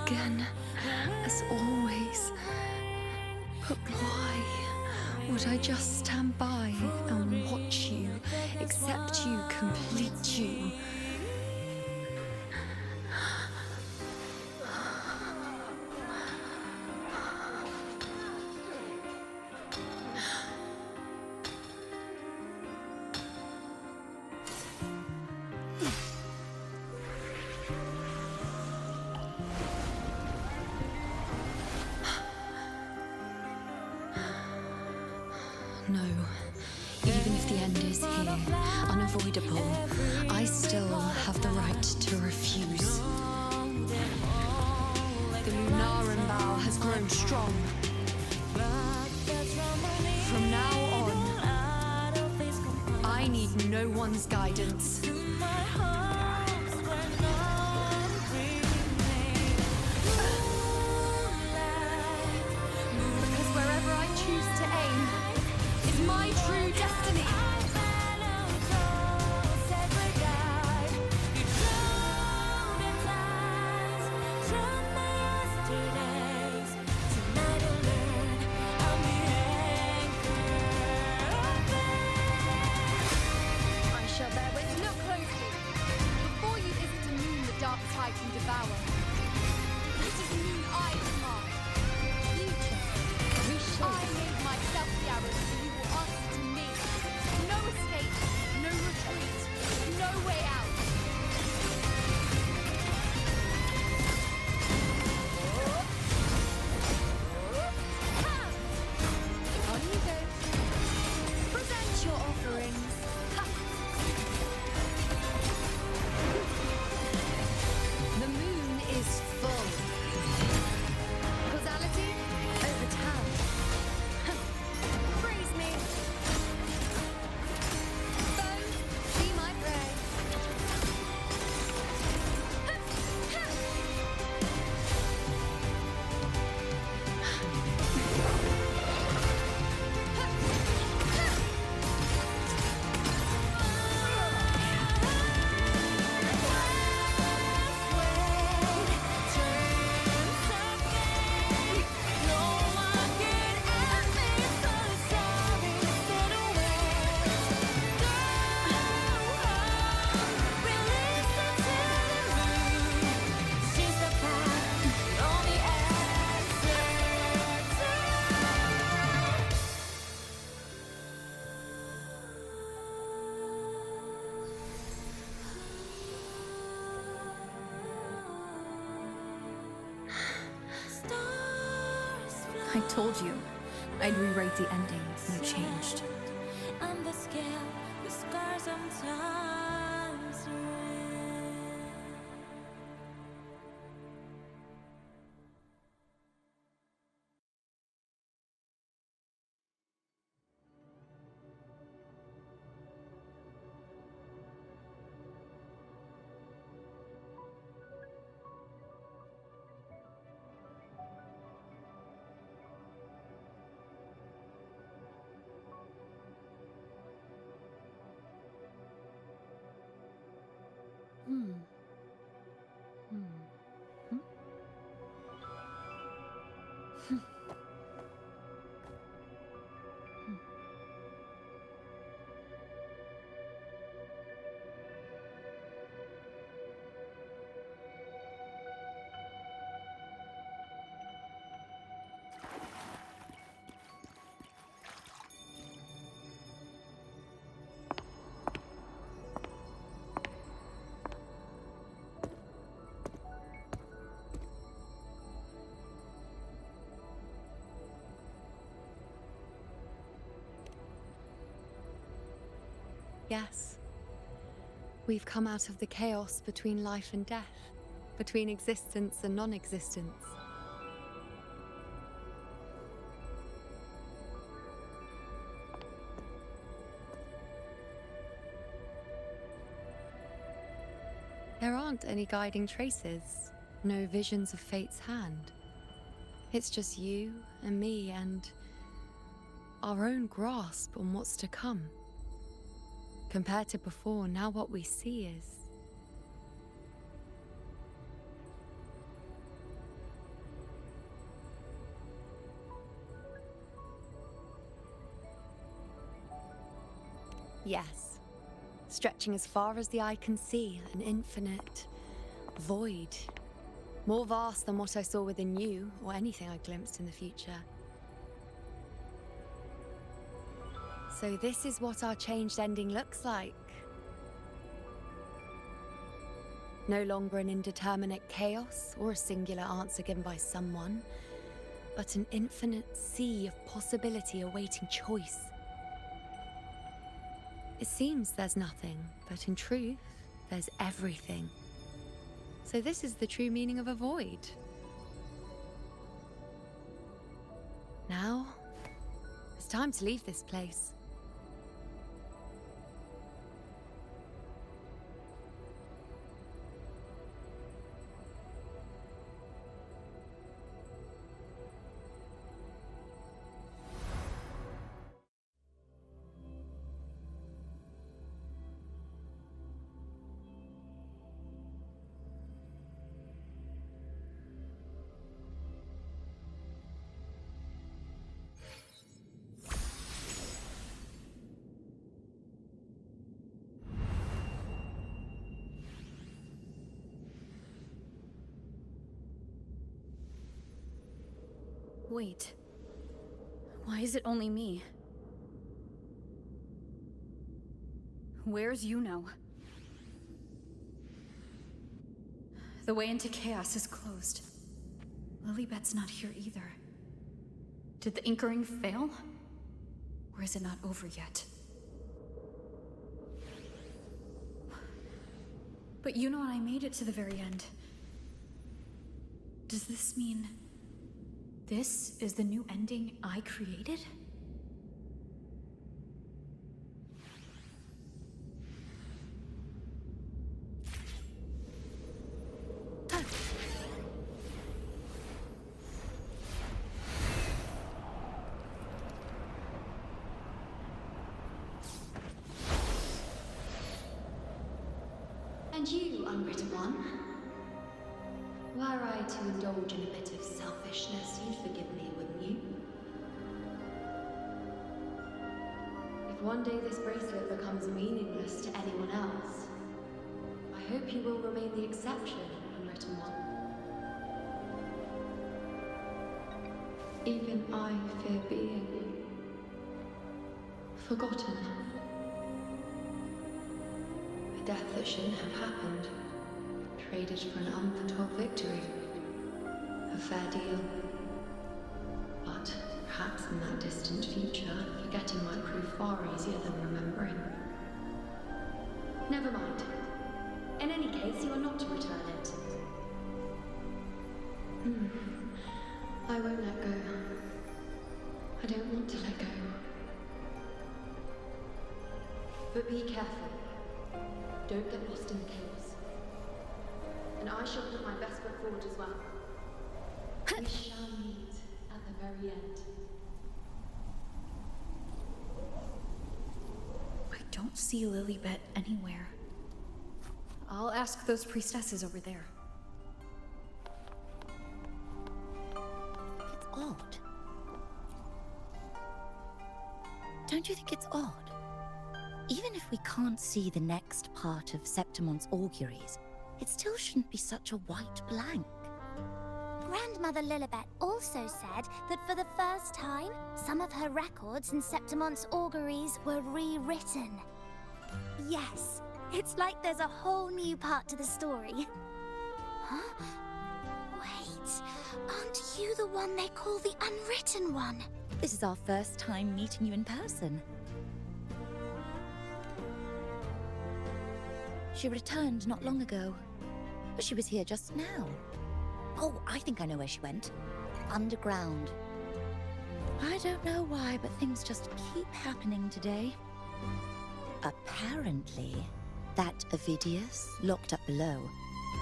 Again, as always. But why would I just stand by and watch you, accept you, complete you? No. Even if the end is here, unavoidable, I still have the right to refuse. The Lunaran vow has grown strong. From now on, I need no one's guidance. Because wherever I choose to aim, is my true destiny. I shall therewith look closely. Before you is it a moon the dark tide can devour? It is a moon I command. Future. I made myself the arrow, so you will answer to me. Told you, I'd rewrite the ending. You changed. On the scale, the scars sometimes Yes. We've come out of the chaos between life and death, between existence and non-existence. There aren't any guiding traces, no visions of fate's hand. It's just you and me and our own grasp on what's to come. Compared to before, now what we see is... Yes. Stretching as far as the eye can see, an infinite void. More vast than what I saw within you, or anything I glimpsed in the future. So this is what our changed ending looks like. No longer an indeterminate chaos or a singular answer given by someone, but an infinite sea of possibility awaiting choice. It seems there's nothing, but in truth, there's everything. So this is the true meaning of a void. Now, it's time to leave this place. Wait. Why is it only me? Where's Yuno? The way into chaos is closed. Lilybet's not here either. Did the anchoring fail? Or is it not over yet? But Yuno and I made it to the very end. Does this mean... this is the new ending I created? And you, unwritten one? Were I to indulge in a bit of selfishness, you'd forgive me, wouldn't you? If one day this bracelet becomes meaningless to anyone else, I hope you will remain the exception, unwritten one. Even I fear being forgotten. A death that shouldn't have happened. Traded for an unforetold victory. A fair deal. But from that distant future, forgetting might prove far easier than remembering. Never mind. In any case, you are not to return it. I won't let go. I don't want to let go. But be careful. Don't get lost in the chaos. And I shall put my best foot forward as well. We shall meet at the very end. I don't see Lilibet anywhere. I'll ask those priestesses over there. It's odd. Don't you think it's odd? Even if we can't see the next part of Septimon's auguries, it still shouldn't be such a white blank. Grandmother Lilibet also said that for the first time, some of her records in Septimon's auguries were rewritten. Yes, it's like there's a whole new part to the story. Huh? Wait, aren't you the one they call the Unwritten One? This is our first time meeting you in person. She returned not long ago, but she was here just now. Oh, I think I know where she went. Underground. I don't know why, but things just keep happening today. Apparently, that Ovidius, locked up below,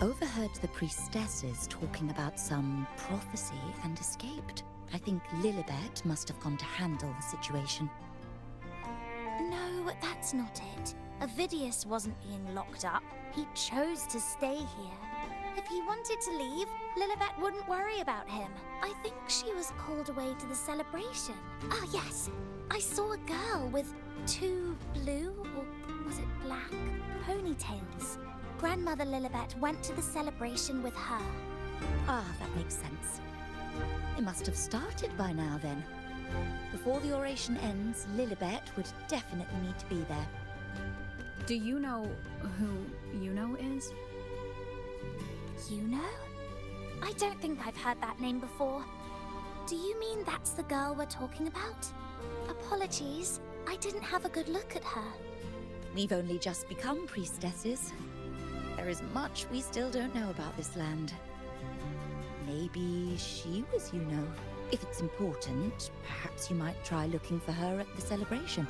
overheard the priestesses talking about some prophecy and escaped. I think Lilibet must have gone to handle the situation. No, that's not it. Ovidius wasn't being locked up. He chose to stay here. If he wanted to leave, Lilibet wouldn't worry about him. I think she was called away to the celebration. Ah, yes. I saw a girl with 2 blue, or was it black, ponytails. Grandmother Lilibet went to the celebration with her. Ah, that makes sense. It must have started by now then. Before the oration ends, Lilibet would definitely need to be there. Do you know who Yuno is? Yuno? I don't think I've heard that name before. Do you mean that's the girl we're talking about? Apologies, I didn't have a good look at her. We've only just become priestesses. There is much we still don't know about this land. Maybe she was Yuno. If it's important, perhaps you might try looking for her at the celebration.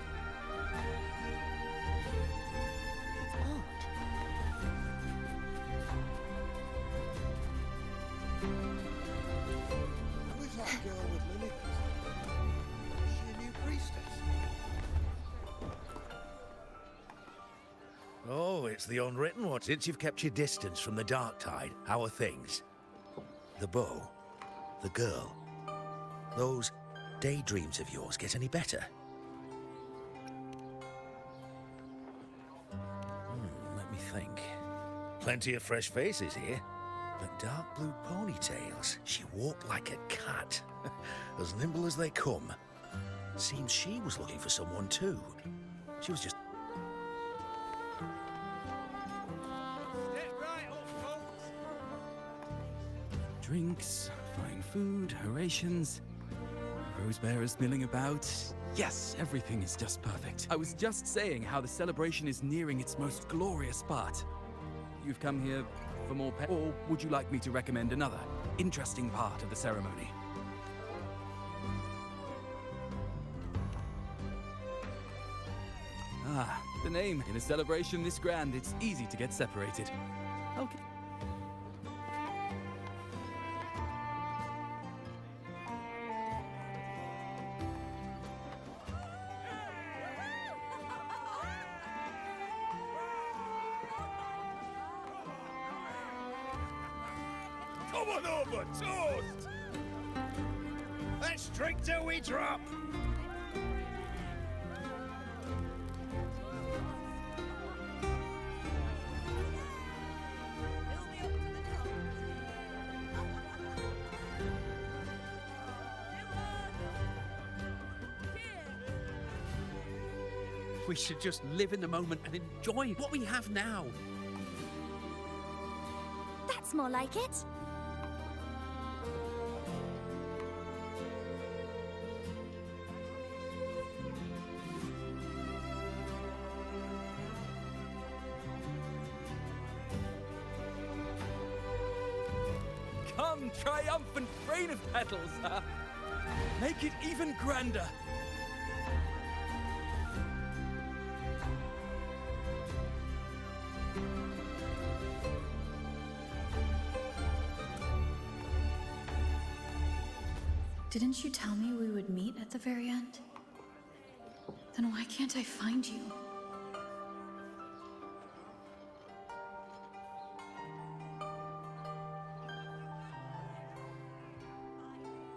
Who is that girl with Lily? Is she a new priestess? Oh, it's the Unwritten One. Since you've kept your distance from the Dark Tide, how are things? The bow? The girl? Those daydreams of yours get any better? Let me think. Plenty of fresh faces here. But dark blue ponytails. She walked like a cat. As nimble as they come. Seems she was looking for someone too. She was just... Drinks, fine food, orations, rose bearers milling about. Yes, everything is just perfect. I was just saying how the celebration is nearing its most glorious part. You've come here for more or would you like me to recommend another interesting part of the ceremony? Ah, the name. In a celebration this grand, it's easy to get separated. Okay. Come on over, toast! Let's drink till we drop! We should just live in the moment and enjoy what we have now. That's more like it. and triumphant train of petals, huh? Make it even grander. Didn't you tell me we would meet at the very end? Then why can't I find you?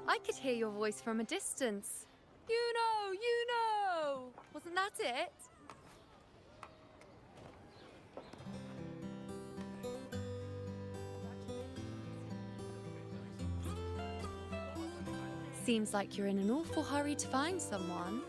I could hear your voice from a distance. You know! Wasn't that it? Seems like you're in an awful hurry to find someone.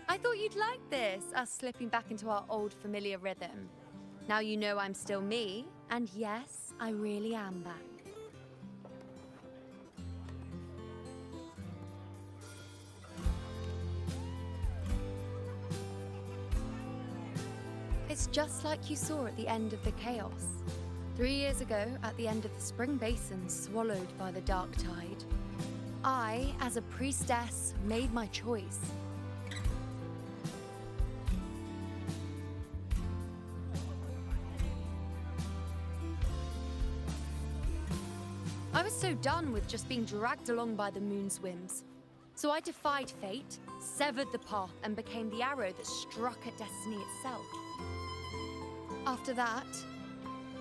I thought you'd like this, us slipping back into our old familiar rhythm. Now you know I'm still me, and yes, I really am back. It's just like you saw at the end of the chaos. 3 years ago, at the end of the spring basin swallowed by the dark tide, I, as a priestess, made my choice. I was so done with just being dragged along by the moon's whims. So I defied fate, severed the path, and became the arrow that struck at destiny itself. After that,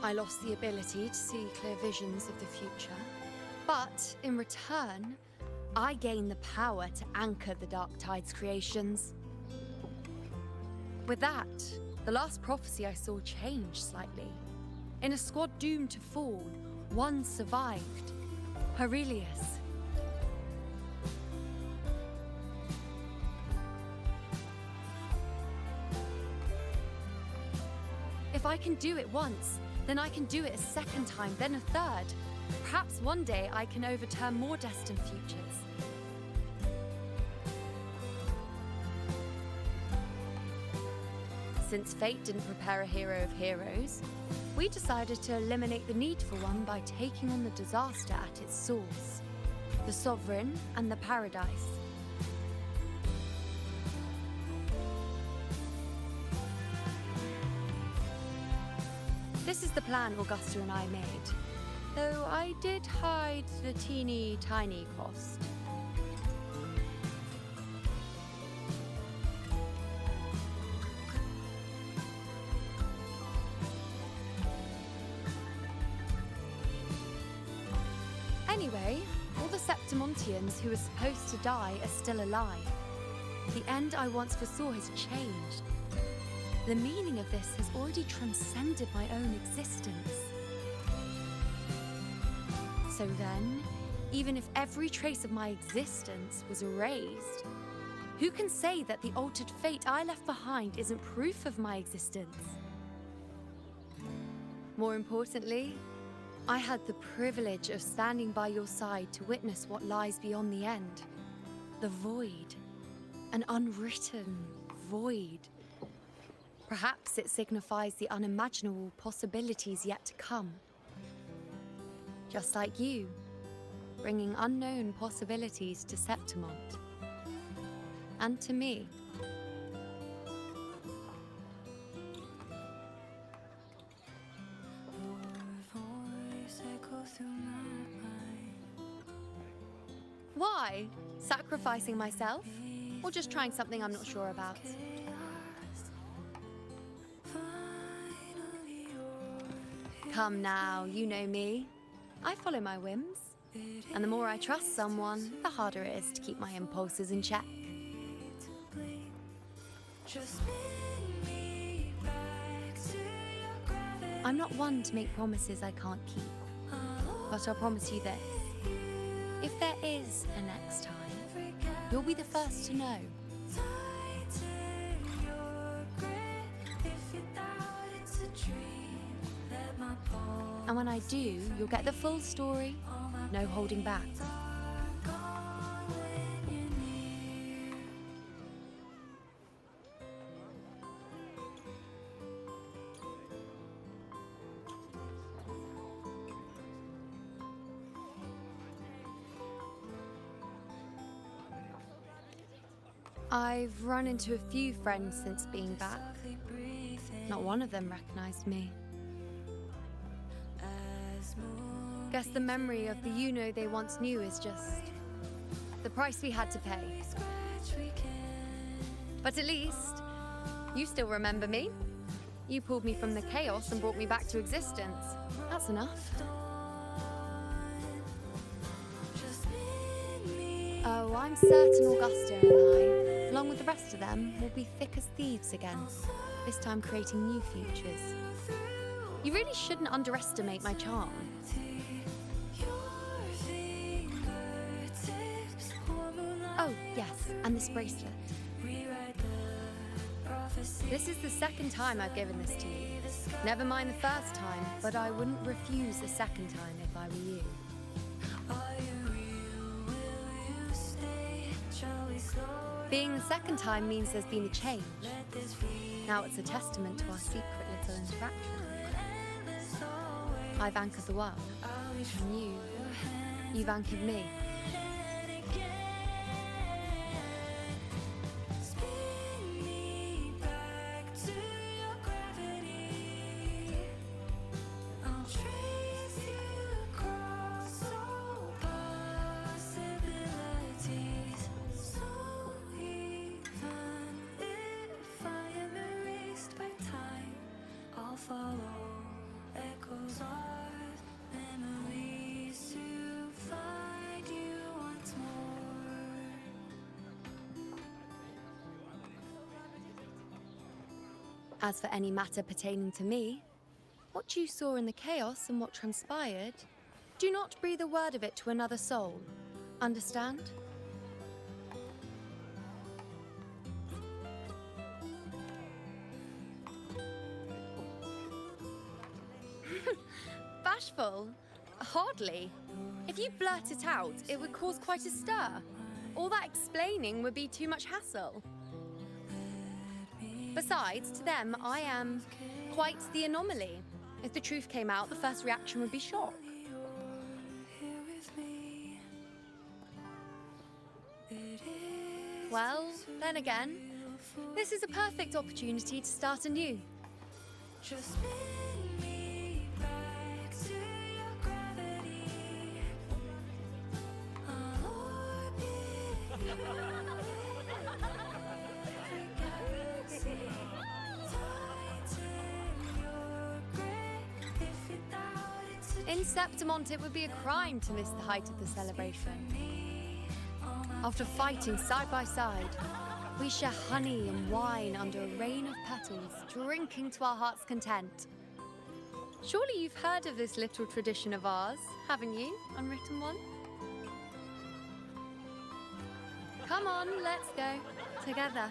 I lost the ability to see clear visions of the future. But in return, I gained the power to anchor the Dark Tide's creations. With that, the last prophecy I saw changed slightly. In a squad doomed to fall, one survived. Aurelius. If I can do it once, then I can do it a second time, then a third. Perhaps one day I can overturn more destined futures. Since fate didn't prepare a hero of heroes, we decided to eliminate the need for one by taking on the disaster at its source, the Sovereign and the Paradise. This is the plan Augusta and I made, though I did hide the teeny tiny cost. Anyway, all the Septimontians who were supposed to die are still alive. The end I once foresaw has changed. The meaning of this has already transcended my own existence. So then, even if every trace of my existence was erased, who can say that the altered fate I left behind isn't proof of my existence? More importantly, I had the privilege of standing by your side to witness what lies beyond the end. The void. An unwritten void. Perhaps it signifies the unimaginable possibilities yet to come. Just like you, bringing unknown possibilities to Septimont. And to me. Why? Sacrificing myself? Or just trying something I'm not sure about? Come now, you know me. I follow my whims. And the more I trust someone, the harder it is to keep my impulses in check. I'm not one to make promises I can't keep. But I'll promise you this. If there is a next time, you'll be the first to know. And when I do, you'll get the full story, no holding back. I've run into a few friends since being back. Not one of them recognized me. Guess the memory of the Yuno they once knew is just the price we had to pay. But at least, you still remember me. You pulled me from the chaos and brought me back to existence. That's enough. Oh, I'm certain Augusta and I, along with the rest of them, will be thick as thieves again, this time creating new futures. You really shouldn't underestimate my charm. Oh, yes, and this bracelet. This is the second time I've given this to you. Never mind the first time, but I wouldn't refuse the second time if I were you. Being the second time means there's been a change. Now it's a testament to our secret little interaction. I've anchored the world, and you've anchored me. As for any matter pertaining to me, what you saw in the chaos and what transpired, do not breathe a word of it to another soul. Understand? Bashful? Hardly. If you blurt it out, it would cause quite a stir. All that explaining would be too much hassle. Besides, to them, I am quite the anomaly. If the truth came out, the first reaction would be shock. Well, then again, this is a perfect opportunity to start anew. In Septimont, it would be a crime to miss the height of the celebration. After fighting side by side, we share honey and wine under a rain of petals, drinking to our heart's content. Surely you've heard of this little tradition of ours, haven't you, unwritten one? Come on, let's go, together,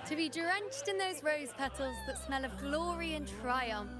to be drenched in those rose petals that smell of glory and triumph.